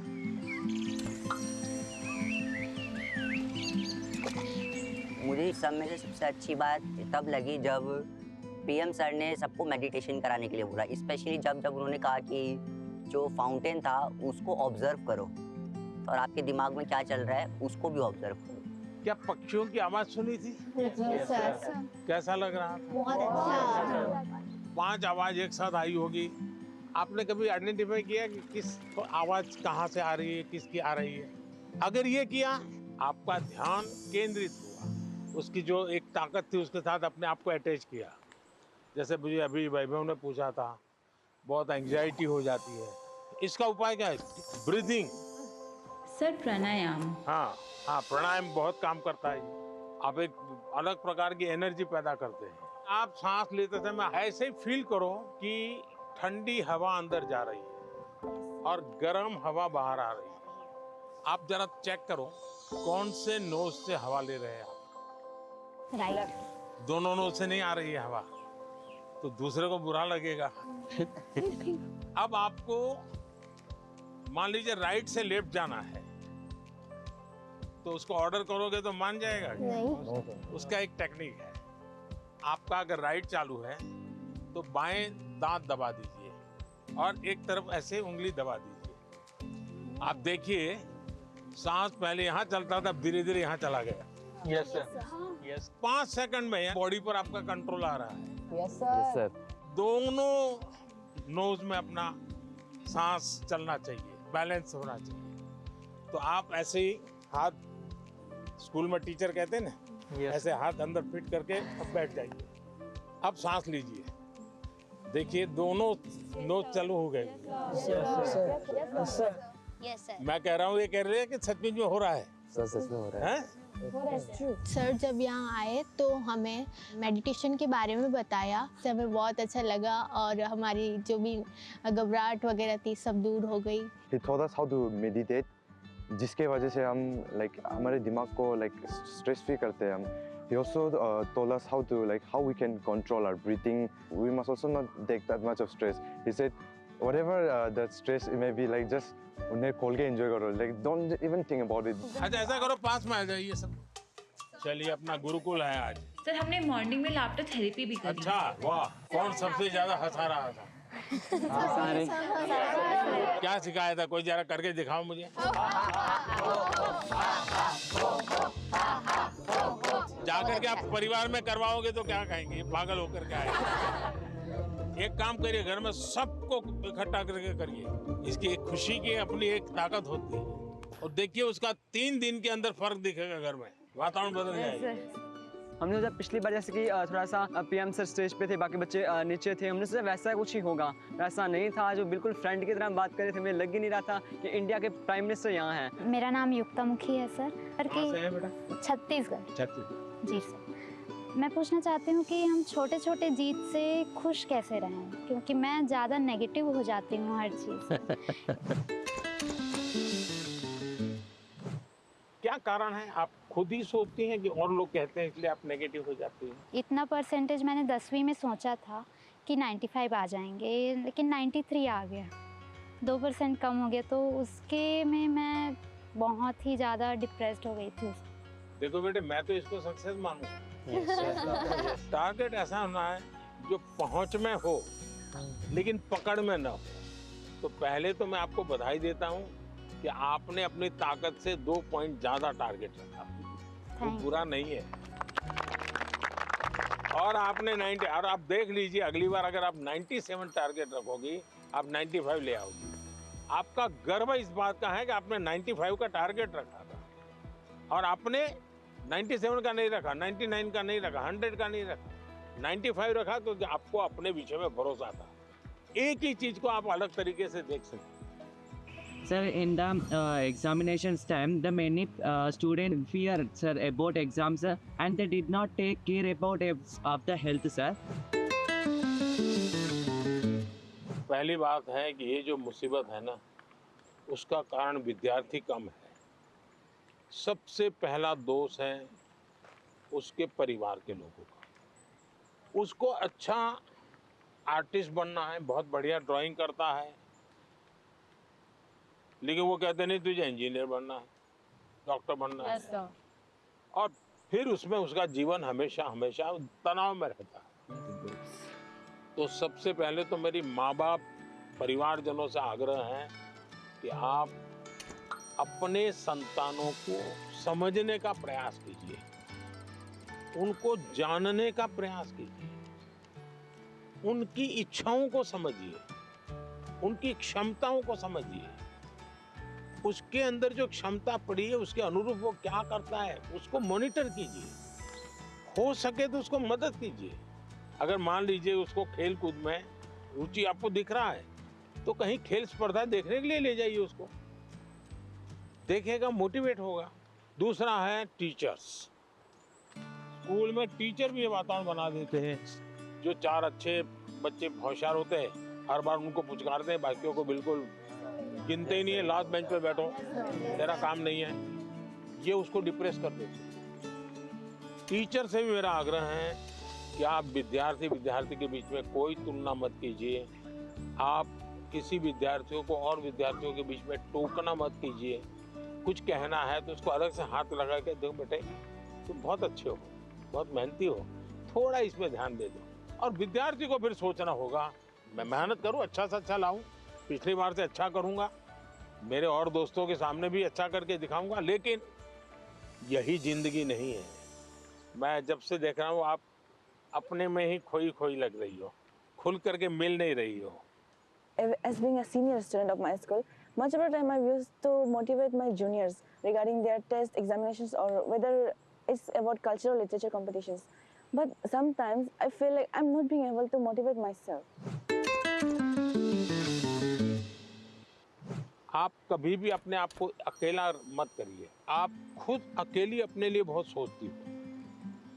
[SPEAKER 14] मुझे इस सब में से सबसे अच्छी बात तब लगी जब पीएम सर ने सबको मेडिटेशन कराने के लिए बोला, स्पेशली जब उन्होंने कहा कि जो फाउंटेन था उसको ऑब्जर्व करो और आपके दिमाग में क्या चल रहा है उसको भी ऑब्जर्व करो।
[SPEAKER 6] क्या पक्षियों की आवाज सुनी थी? कैसा लग रहा था?
[SPEAKER 2] बहुत अच्छा।
[SPEAKER 6] 5 आवाज एक साथ आई होगी। आपने कभी आइडेंटिफाई किया कि किस आवाज कहाँ से आ रही है, किसकी आ रही है? अगर ये किया, आपका ध्यान केंद्रित हुआ, उसकी जो एक ताकत थी उसके साथ अपने आप को अटैच किया। जैसे मुझे अभी वैभव ने पूछा था, बहुत एंजाइटी हो जाती है, इसका उपाय क्या है? ब्रीदिंग।
[SPEAKER 18] सर प्राणायाम।
[SPEAKER 6] हाँ, प्राणायाम बहुत काम करता है। आप एक अलग प्रकार की एनर्जी पैदा करते हैं। आप सांस लेते समय ऐसे ही फील करो कि ठंडी हवा अंदर जा रही है और गर्म हवा बाहर आ रही है। आप जरा चेक करो कौन से नोज से हवा ले रहे हैं आप।
[SPEAKER 2] राइट।
[SPEAKER 6] दोनों नोज से नहीं आ रही है हवा तो दूसरे को बुरा लगेगा। अब आपको मान लीजिए राइट से लेफ्ट जाना है तो उसको ऑर्डर करोगे तो मान जाएगा?
[SPEAKER 2] नहीं।
[SPEAKER 6] उसका एक टेक्निक है। आपका अगर राइट चालू है तो बाएं दांत दबा दीजिए और एक तरफ ऐसे उंगली दबा दीजिए। आप देखिए सांस पहले यहाँ चलता था, धीरे धीरे यहाँ चला गया।
[SPEAKER 9] Yes sir.
[SPEAKER 6] यस, 5 सेकंड में बॉडी पर आपका कंट्रोल आ रहा है।
[SPEAKER 5] Yes sir.
[SPEAKER 6] दोनों नोज में अपना सांस चलना चाहिए, बैलेंस होना चाहिए। तो आप ऐसे ही हाथ, स्कूल में टीचर कहते हैं ना, ऐसे हाथ अंदर फिट करके अब बैठ जाइए। अब सांस लीजिए देखिए दोनों नोट चालू हो गए।
[SPEAKER 2] Yes sir.
[SPEAKER 6] मैं कह रहा हूँ, ये कह रहे हैं कि सचमुच में हो रहा है।
[SPEAKER 15] सर सच में हो रहा है।
[SPEAKER 19] सर जब यहाँ आए तो हमें मेडिटेशन के बारे में बताया, से हमें बहुत अच्छा लगा और हमारी जो भी घबराहट वगैरह थी सब दूर हो गई।
[SPEAKER 16] He taught us how to meditate, जिसके वजह से हम हमारे दिमाग को स्ट्रेस फ्री करते हैं हम। He also told us how we can control our breathing. We must also not take that much of stress. He said, whatever that stress it may be, just उन्हें खोल के एंजॉय करो, don't even think about it.
[SPEAKER 6] अच्छा ऐसा करो, पास में आ जाइए सब। चलिए, अपना गुरुकुल है आज।
[SPEAKER 18] सर हमने मॉर्निंग में लाफ्टर थेरेपी भी करी।
[SPEAKER 6] अच्छा वाह, कौन सबसे ज्यादा हंसा रहा था?
[SPEAKER 9] सारे।
[SPEAKER 6] क्या सिखाया था? कोई जरा करके दिखाओ मुझे। जाकर के आप परिवार में करवाओगे तो क्या कहेंगे, पागल होकर के आए। एक काम करिए, घर में सबको इकट्ठा करके करिए। इसकी एक खुशी की अपनी एक ताकत होती है, और देखिए उसका 3 दिन के अंदर फर्क दिखेगा, घर में वातावरण बदल जाएगा।
[SPEAKER 9] हमने सोचा पिछली बार जैसे कि थोड़ा सा पीएम सर स्टेज पे थे, बाकी बच्चे नीचे थे, हमने सोचा वैसा कुछ ही होगा। वैसा नहीं था, जो बिल्कुल फ्रेंड की तरह बात कर रहे थे। हमें लग ही नहीं रहा था कि इंडिया के प्राइम मिनिस्टर यहाँ हैं।
[SPEAKER 2] मेरा नाम युक्ता मुखी है सर। छत्तीसगढ़। जी सर। मैं पूछना चाहती हूँ कि हम छोटे छोटे जीत से खुश कैसे रहें, क्योंकि मैं ज़्यादा नेगेटिव हो जाती हूँ हर चीज़।
[SPEAKER 6] क्या कारण है? आप खुद ही सोचती हैं कि और लोग कहते हैं इसलिए आप नेगेटिव हो जाती हैं?
[SPEAKER 2] इतना परसेंटेज मैंने 10वीं में सोचा था कि 95 आ जाएंगे, लेकिन 93 आ गया। 2% कम हो गया, तो उसके में मैं बहुत ही ज़्यादा डिप्रेस्ड हो गई थी।
[SPEAKER 6] देखो बेटे, मैं तो इसको सक्सेस मानूंगा। टारगेट ऐसा होना है जो पहुंच में हो लेकिन पकड़ में न हो। तो पहले तो मैं आपको बधाई देता हूं कि आपने अपनी ताकत से 2 पॉइंट ज्यादा टारगेट रखा, वो बुरा नहीं है। और आपने 90, और आप देख लीजिए अगली बार अगर आप 97 टारगेट रखोगी, आप 95 ले आओगी। आपका गर्व इस बात का है कि आपने 95 का टारगेट रखा था, और आपने 97 का नहीं रखा, 99 का नहीं रखा, 100 का नहीं रखा, 95 रखा, क्योंकि आपको अपने विषय में भरोसा था। एक ही चीज को आप अलग तरीके से देख सकते।
[SPEAKER 20] Sir, in the examinations time, the many students fear, sir, about exams, sir, and they did not take care about of the health, sir.
[SPEAKER 6] पहली बात है कि ये जो मुसीबत है ना, उसका कारण विद्यार्थी कम है। सबसे पहला दोष है उसके परिवार के लोगों का। उसको अच्छा आर्टिस्ट बनना है, बहुत बढ़िया ड्राइंग करता है, लेकिन वो कहते नहीं तुझे इंजीनियर बनना है, डॉक्टर बनना है, और फिर उसमें उसका जीवन हमेशा हमेशा तनाव में रहता है। तो सबसे पहले तो मेरी माँ बाप परिवारजनों से आग्रह है कि आप अपने संतानों को समझने का प्रयास कीजिए, उनको जानने का प्रयास कीजिए, उनकी इच्छाओं को समझिए, उनकी क्षमताओं को समझिए, उसके अंदर जो क्षमता पड़ी है उसके अनुरूप वो क्या करता है उसको मॉनिटर कीजिए, हो सके तो उसको मदद कीजिए। अगर मान लीजिए उसको खेल कूद में रुचि आपको दिख रहा है तो कहीं खेल स्पर्धा देखने के लिए ले जाइए, उसको देखेगा, मोटिवेट होगा। दूसरा है टीचर्स। स्कूल में टीचर भी ये वातावरण बना देते हैं, जो 4 अच्छे बच्चे होशियार होते हैं हर बार उनको पुचकारते हैं, बाकियों को बिल्कुल गिनते ही नहीं है, लास्ट बेंच पे बैठो, तेरा काम नहीं है, ये उसको डिप्रेस कर देते हैं। टीचर से भी मेरा आग्रह है कि आप विद्यार्थी के बीच में कोई तुलना मत कीजिए, आप किसी विद्यार्थियों को और विद्यार्थियों के बीच में टोकना मत कीजिए। कुछ कहना है तो उसको अलग से हाथ लगा के, देखो बेटे तुम बहुत अच्छे हो, बहुत मेहनती हो, थोड़ा इसमें ध्यान दे दो। और विद्यार्थी को फिर सोचना होगा, मैं मेहनत करूँ, अच्छा से अच्छा लाऊं, पिछली बार से अच्छा करूँगा, मेरे और दोस्तों के सामने भी अच्छा करके दिखाऊंगा। लेकिन यही जिंदगी नहीं है। मैं जब से देख रहा हूँ आप अपने में ही खोई खोई लग रही हो, खुल करके मिल नहीं रही हो।
[SPEAKER 11] As being a senior student of my school, much of the time I used to motivate my juniors regarding their test, examinations, or whether it's about cultural literature competitions. But sometimes I feel like I'm not being able to motivate myself.
[SPEAKER 6] आप कभी भी अपने आप को अकेला मत करिए। आप खुद अकेली अपने लिए बहुत सोचती हो,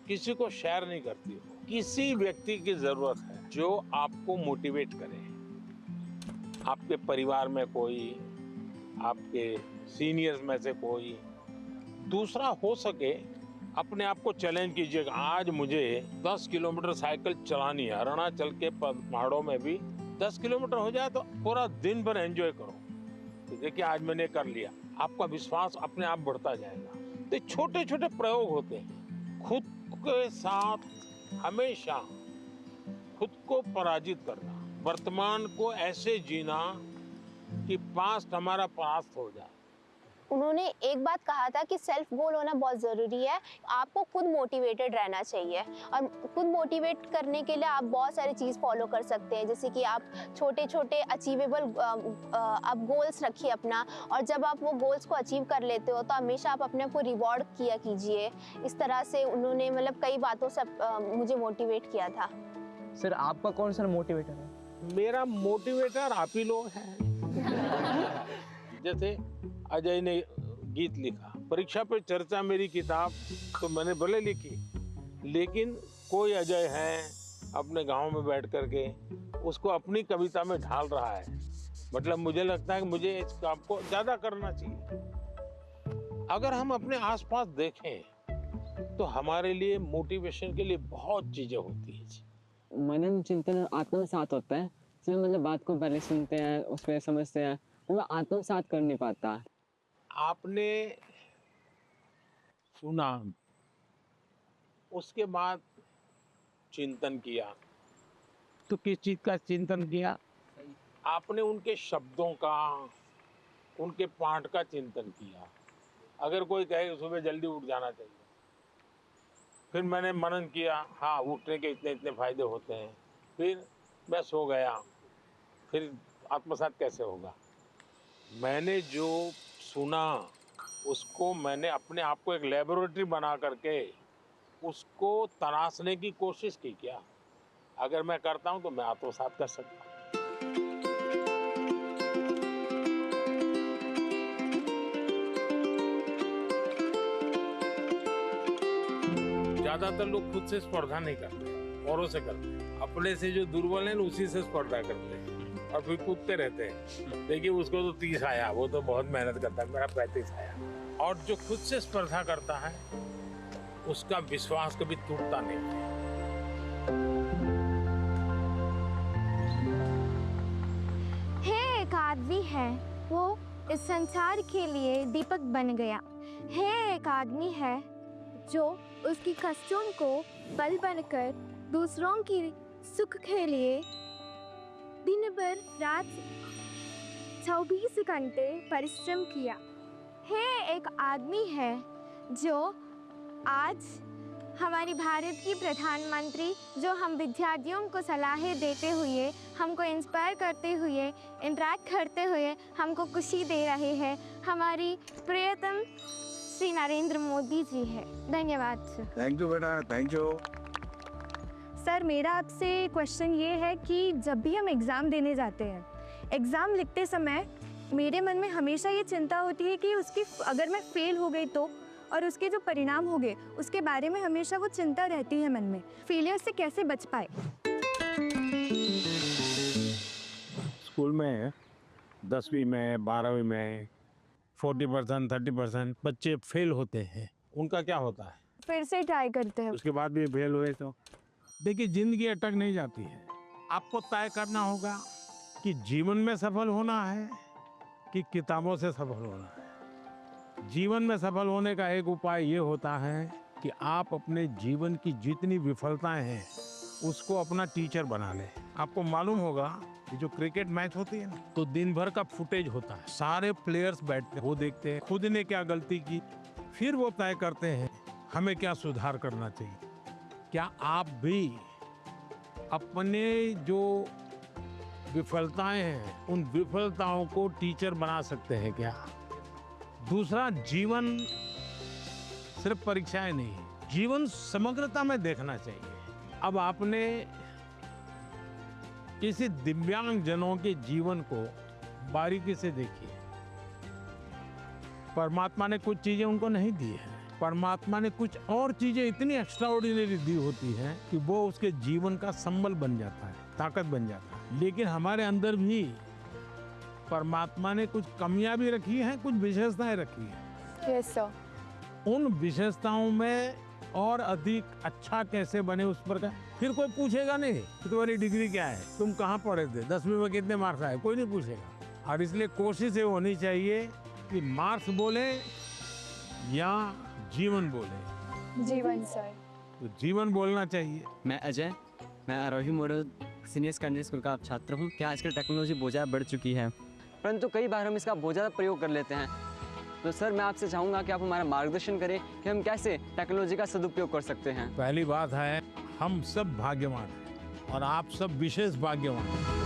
[SPEAKER 6] किसी को शेयर नहीं करती हो। किसी व्यक्ति की जरूरत है जो आपको मोटिवेट करे। आपके परिवार में कोई, आपके सीनियर्स में से कोई, दूसरा हो सके अपने आप को चैलेंज कीजिएगा। आज मुझे 10 किलोमीटर साइकिल चलानी है, अरुणाचल के पहाड़ों में भी 10 किलोमीटर हो जाए तो पूरा दिन भर एंजॉय करो। तो देखिए आज मैंने कर लिया, आपका विश्वास अपने आप बढ़ता जाएगा। तो छोटे छोटे प्रयोग होते हैं। खुद के साथ हमेशा खुद को पराजित करना, वर्तमान को ऐसे जीना कि पास्ट हमारा पास्ट हो जाए।
[SPEAKER 19] उन्होंने एक बात कहा था कि सेल्फ गोल होना बहुत ज़रूरी है। आपको खुद मोटिवेटेड रहना चाहिए और खुद मोटिवेट करने के लिए आप बहुत सारी चीज़ फॉलो कर सकते हैं, जैसे कि आप छोटे छोटे अचीवेबल आप गोल्स रखिए अपना, और जब आप वो गोल्स को अचीव कर लेते हो तो हमेशा आप अपने आप को रिवॉर्ड किया कीजिए। इस तरह से उन्होंने मतलब कई बातों से मुझे मोटिवेट किया था।
[SPEAKER 9] सर आपका कौन सा मोटिवेटर है?
[SPEAKER 6] मेरा मोटिवेटर आप ही लोग हैं। जैसे अजय ने गीत लिखा, परीक्षा पे चर्चा मेरी किताब तो मैंने भले लिखी, लेकिन कोई अजय है अपने गांव में बैठ करके उसको अपनी कविता में ढाल रहा है। मतलब मुझे लगता है कि मुझे इस काम को ज्यादा करना चाहिए। अगर हम अपने आसपास देखें तो हमारे लिए मोटिवेशन के लिए बहुत चीजें होती हैं।
[SPEAKER 9] मनन चिंतन आत्मसात होता है, इसमें मतलब बात को पहले सुनते हैं, उस पर समझते हैं, वो आत्मसात कर नहीं पाता।
[SPEAKER 6] आपने सुना, उसके बाद चिंतन किया, तो किस चीज का चिंतन किया? आपने उनके शब्दों का, उनके पाठ का चिंतन किया। अगर कोई कहे सुबह जल्दी उठ जाना चाहिए, फिर मैंने मनन किया, हाँ उठने के इतने इतने फायदे होते हैं, फिर मैं सो गया, फिर आत्मसात कैसे होगा? मैंने जो सुना उसको मैंने अपने आप को एक लेबोरेटरी बना करके उसको तराशने की कोशिश की। क्या अगर मैं करता हूं तो मैं आत्मसात कर सकता हूं। ज्यादातर लोग खुद से स्पर्धा नहीं करते, औरों से करते हैं। अपने से जो दुर्बल है उसी से स्पर्धा करते हैं और फिर कूदते रहते हैं। देखिए उसको तो 30 आया, वो तो बहुत मेहनत करता है, मेरा 35 आया। और जो खुद से स्पर्धा करता है उसका विश्वास कभी टूटता नहीं है।
[SPEAKER 2] है एक आदमी है, वो इस संसार के लिए दीपक बन गया। है एक आदमी है जो उसकी कष्टों को बल बनकर दूसरों की सुख के लिए दिन भर रात 24 घंटे परिश्रम किया। है एक आदमी है जो आज हमारी भारत की प्रधानमंत्री, जो हम विद्यार्थियों को सलाहें देते हुए, हमको इंस्पायर करते हुए, इंटरेक्ट करते हुए हमको खुशी दे रहे हैं, हमारी प्रियतम श्री नरेंद्र मोदी जी है। धन्यवाद।
[SPEAKER 21] थैंक यू बेटा, थैंक यू।
[SPEAKER 3] सर मेरा आपसे क्वेश्चन ये है कि जब भी हम एग्ज़ाम देने जाते हैं, एग्ज़ाम लिखते समय मेरे मन में हमेशा ये चिंता होती है कि उसकी अगर मैं फेल हो गई तो, और उसके जो परिणाम हो गए उसके बारे में हमेशा वो चिंता रहती है मन में। फेलियर से कैसे बच पाए?
[SPEAKER 6] स्कूल में 10वीं में 12वीं में 40% 30% बच्चे फेल होते हैं। उनका क्या होता है?
[SPEAKER 3] फिर से ट्राई करते हैं।
[SPEAKER 6] उसके बाद भी फेल हुए तो देखिए जिंदगी अटक नहीं जाती है। आपको तय करना होगा कि जीवन में सफल होना है कि किताबों से सफल होना है। जीवन में सफल होने का एक उपाय ये होता है कि आप अपने जीवन की जितनी विफलताएं हैं उसको अपना टीचर बना लें। आपको मालूम होगा कि जो क्रिकेट मैच होती है ना, तो दिन भर का फुटेज होता है, सारे प्लेयर्स बैठते हैं, वो देखते हैं खुद ने क्या गलती की, फिर वो तय करते हैं हमें क्या सुधार करना चाहिए। क्या आप भी अपने जो विफलताएं हैं उन विफलताओं को टीचर बना सकते हैं क्या? दूसरा, जीवन सिर्फ परीक्षाएं नहीं है, जीवन समग्रता में देखना चाहिए। अब आपने किसी दिव्यांग जनों के जीवन को बारीकी से देखिए। परमात्मा ने कुछ चीजें उनको नहीं दी है, परमात्मा ने कुछ और चीजें इतनी एक्स्ट्राऑर्डिनरी दी होती हैं कि वो उसके जीवन का संबल बन जाता है, ताकत बन जाता है। लेकिन हमारे अंदर भी परमात्मा ने कुछ कमियां भी रखी हैं, कुछ विशेषताएं रखी हैं।
[SPEAKER 5] Yes sir.
[SPEAKER 6] उन विशेषताओं में और अधिक अच्छा कैसे बने उस पर का फिर कोई पूछेगा नहीं कि तुम्हारी डिग्री क्या है, तुम कहाँ पढ़े थे, 10वीं में कितने मार्क्स आए, कोई नहीं पूछेगा। और इसलिए कोशिश ये होनी चाहिए कि मार्क्स बोले या जीवन बोले।
[SPEAKER 5] जीवन सर।
[SPEAKER 6] तो जीवन बोलना चाहिए।
[SPEAKER 9] मैं अजय, मैं आरोही मॉडल सीनियर सेकेंडरी स्कूल का छात्र हूँ। क्या आजकल टेक्नोलॉजी बहुत ज़्यादा बढ़ चुकी है, परंतु कई बार हम इसका बहुत ज़्यादा प्रयोग कर लेते हैं। तो सर मैं आपसे चाहूँगा कि आप हमारा मार्गदर्शन करें कि हम कैसे टेक्नोलॉजी का सदुपयोग कर सकते हैं।
[SPEAKER 6] पहली बात है, हम सब भाग्यवान हैं और आप सब विशेष भाग्यवान हैं।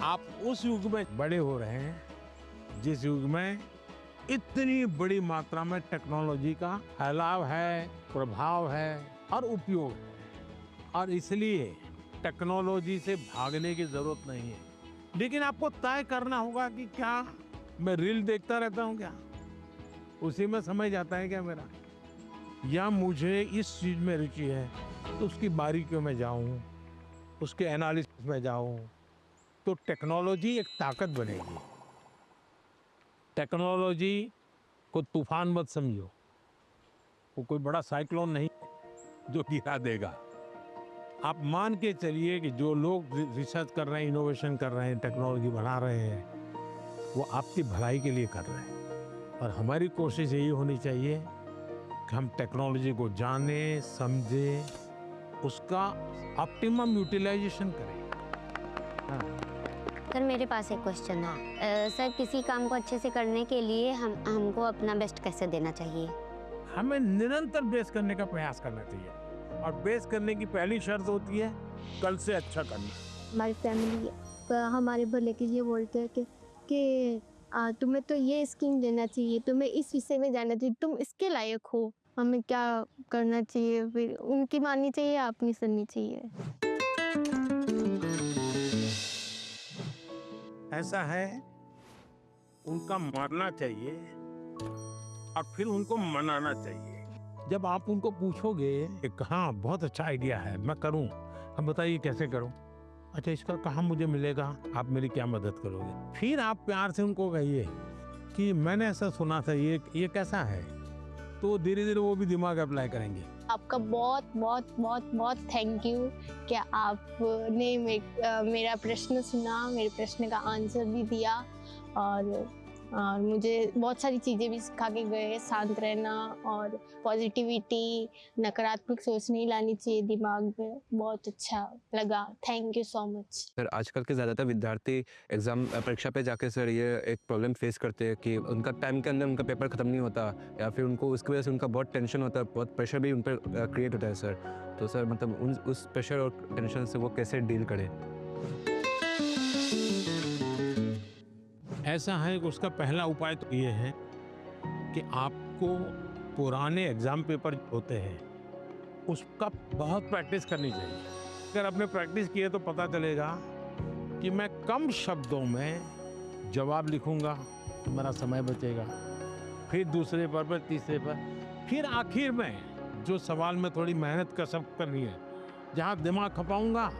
[SPEAKER 6] आप उस युग में बड़े हो रहे हैं जिस युग में इतनी बड़ी मात्रा में टेक्नोलॉजी का फैलाव है, प्रभाव है और उपयोग है, और इसलिए टेक्नोलॉजी से भागने की जरूरत नहीं है। लेकिन आपको तय करना होगा कि क्या मैं रील देखता रहता हूँ, क्या उसी में समय जाता है क्या मेरा, या मुझे इस चीज में रुचि है तो उसकी बारीकियों में जाऊँ, उसके एनालिसिस में जाऊँ, तो टेक्नोलॉजी एक ताकत बनेगी। टेक्नोलॉजी को तूफान मत समझो, वो कोई बड़ा साइक्लोन नहीं जो गिरा देगा। आप मान के चलिए कि जो लोग रिसर्च कर रहे हैं, इनोवेशन कर रहे हैं, टेक्नोलॉजी बना रहे हैं, वो आपकी भलाई के लिए कर रहे हैं। और हमारी कोशिश यही होनी चाहिए कि हम टेक्नोलॉजी को जानें, समझें, उसका ऑप्टिमम यूटिलाइजेशन करें।
[SPEAKER 1] सर मेरे पास एक क्वेश्चन है। सर किसी काम को अच्छे से करने के लिए हमको अपना बेस्ट कैसे देना चाहिए?
[SPEAKER 6] हमें निरंतर बेस करने का प्रयास करना चाहिए, और बेस करने की पहली शर्त होती है कल से अच्छा करना।
[SPEAKER 3] हमारी फैमिली हमारे भले के लिए बोलते हैं कि तुम्हें तो ये स्कीम देना चाहिए, तुम्हें इस विषय में जाना चाहिए, तुम इसके लायक हो, हमें क्या करना चाहिए? फिर उनकी माननी चाहिए या अपनी सुननी चाहिए?
[SPEAKER 6] ऐसा है, उनका मानना चाहिए और फिर उनको मनाना चाहिए। जब आप उनको पूछोगे कि हाँ बहुत अच्छा आइडिया है, मैं करूं, हम बताइए कैसे करूं, अच्छा इसका कहाँ मुझे मिलेगा, आप मेरी क्या मदद करोगे? फिर आप प्यार से उनको कहिए कि मैंने ऐसा सुना था, ये कैसा है, तो धीरे धीरे वो भी दिमाग अप्लाई करेंगे।
[SPEAKER 3] आपका बहुत बहुत बहुत बहुत थैंक यू कि आपने मेरा प्रश्न सुना, मेरे प्रश्न का आंसर भी दिया, और मुझे बहुत सारी चीज़ें भी सिखा के गए। शांत रहना और पॉजिटिविटी, नकारात्मक सोच नहीं लानी चाहिए दिमाग में। बहुत अच्छा लगा, thank you so much.
[SPEAKER 15] Sir आजकल के ज़्यादातर विद्यार्थी एग्ज़ाम परीक्षा पे जाके सर ये एक प्रॉब्लम फेस करते हैं कि उनका टाइम के अंदर उनका पेपर ख़त्म नहीं होता, या फिर उनको उसकी वजह से उनका बहुत टेंशन होता है, बहुत प्रेशर भी उन पर क्रिएट होता है सर। तो सर मतलब उस प्रेशर और टेंशन से वो कैसे डील करें?
[SPEAKER 6] ऐसा है कि उसका पहला उपाय तो ये है कि आपको पुराने एग्जाम पेपर होते हैं उसका बहुत प्रैक्टिस करनी चाहिए। अगर आपने प्रैक्टिस किए तो पता चलेगा कि मैं कम शब्दों में जवाब लिखूंगा तो मेरा समय बचेगा, फिर दूसरे पर तीसरे पर, फिर आखिर में जो सवाल में थोड़ी मेहनत कसरत करनी है, जहाँ दिमाग खपाऊंगा,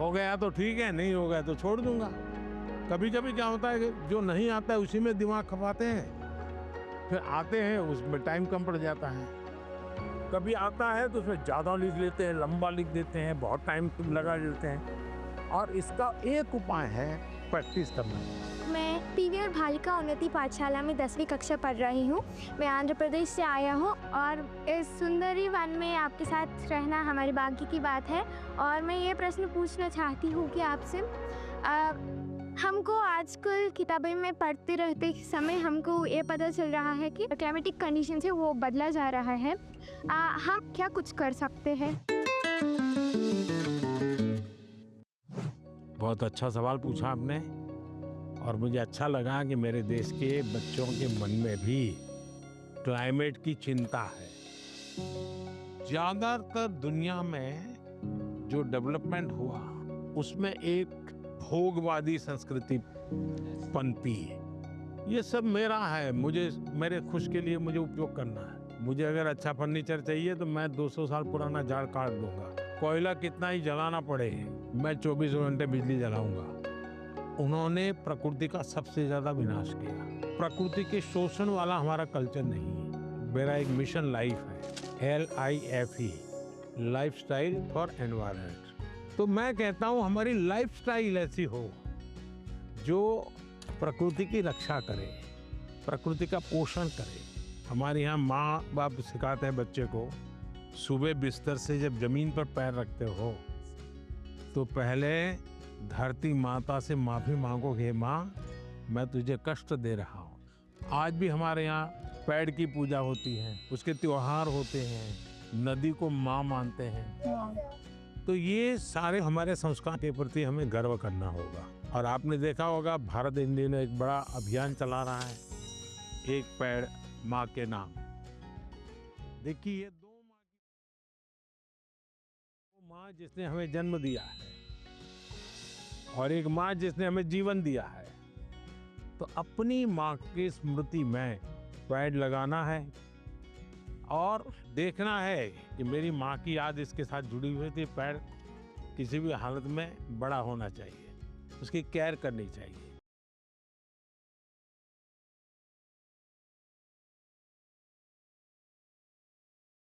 [SPEAKER 6] हो गया तो ठीक है, नहीं हो गया तो छोड़ दूंगा। कभी कभी क्या होता है कि जो नहीं आता है उसी में दिमाग खपाते हैं, फिर आते हैं उसमें टाइम कम पड़ जाता है। कभी आता है तो उसमें ज़्यादा लिख लेते हैं, लंबा लिख देते हैं, बहुत टाइम लगा देते हैं। और इसका एक उपाय है प्रैक्टिस करना।
[SPEAKER 3] मैं पीवीआर बालिका उन्नति पाठशाला में 10वीं कक्षा पढ़ रही हूँ। मैं आंध्र प्रदेश से आया हूँ और इस सुंदरी वन में आपके साथ रहना हमारे भाग्य की बात है। और मैं ये प्रश्न पूछना चाहती हूँ कि आपसे, हमको आजकल किताबें में पढ़ते रहते समय हमको ये पता चल रहा है कि क्लाइमेटिक कंडीशन है वो बदला जा रहा है, हम क्या कुछ कर सकते हैं?
[SPEAKER 6] बहुत अच्छा सवाल पूछा आपने, और मुझे अच्छा लगा कि मेरे देश के बच्चों के मन में भी क्लाइमेट की चिंता है। ज़्यादातर दुनिया में जो डेवलपमेंट हुआ उसमें एक भोगवादी संस्कृति पनपी है। ये सब मेरा है, मुझे मेरे खुश के लिए मुझे उपयोग करना है। मुझे अगर अच्छा फर्नीचर चाहिए तो मैं 200 साल पुराना झाड़ काट दूंगा। कोयला कितना ही जलाना पड़े, मैं 24 घंटे बिजली जलाऊंगा। उन्होंने प्रकृति का सबसे ज्यादा विनाश किया। प्रकृति के शोषण वाला हमारा कल्चर नहीं है। मेरा एक मिशन लाइफ है, LIFE, लाइफस्टाइल फॉर एनवायरनमेंट। तो मैं कहता हूँ हमारी लाइफस्टाइल ऐसी हो जो प्रकृति की रक्षा करे, प्रकृति का पोषण करे। हमारे यहाँ माँ बाप सिखाते हैं बच्चे को, सुबह बिस्तर से जब जमीन पर पैर रखते हो तो पहले धरती माता से माफी मांगो, हे माँ मैं तुझे कष्ट दे रहा हूँ। आज भी हमारे यहाँ पेड़ की पूजा होती है, उसके त्योहार होते हैं, नदी को माँ मानते हैं। तो ये सारे हमारे संस्कार के प्रति हमें गर्व करना होगा। और आपने देखा होगा भारत इन दिनों एक बड़ा अभियान चला रहा है, एक पेड़ माँ के नाम। देखिए ये दो माँ जिसने हमें जन्म दिया है और एक माँ जिसने हमें जीवन दिया है, तो अपनी माँ की स्मृति में पेड़ लगाना है और देखना है कि मेरी माँ की याद इसके साथ जुड़ी हुई थी। पेड़ किसी भी हालत में बड़ा होना चाहिए, उसकी केयर करनी चाहिए।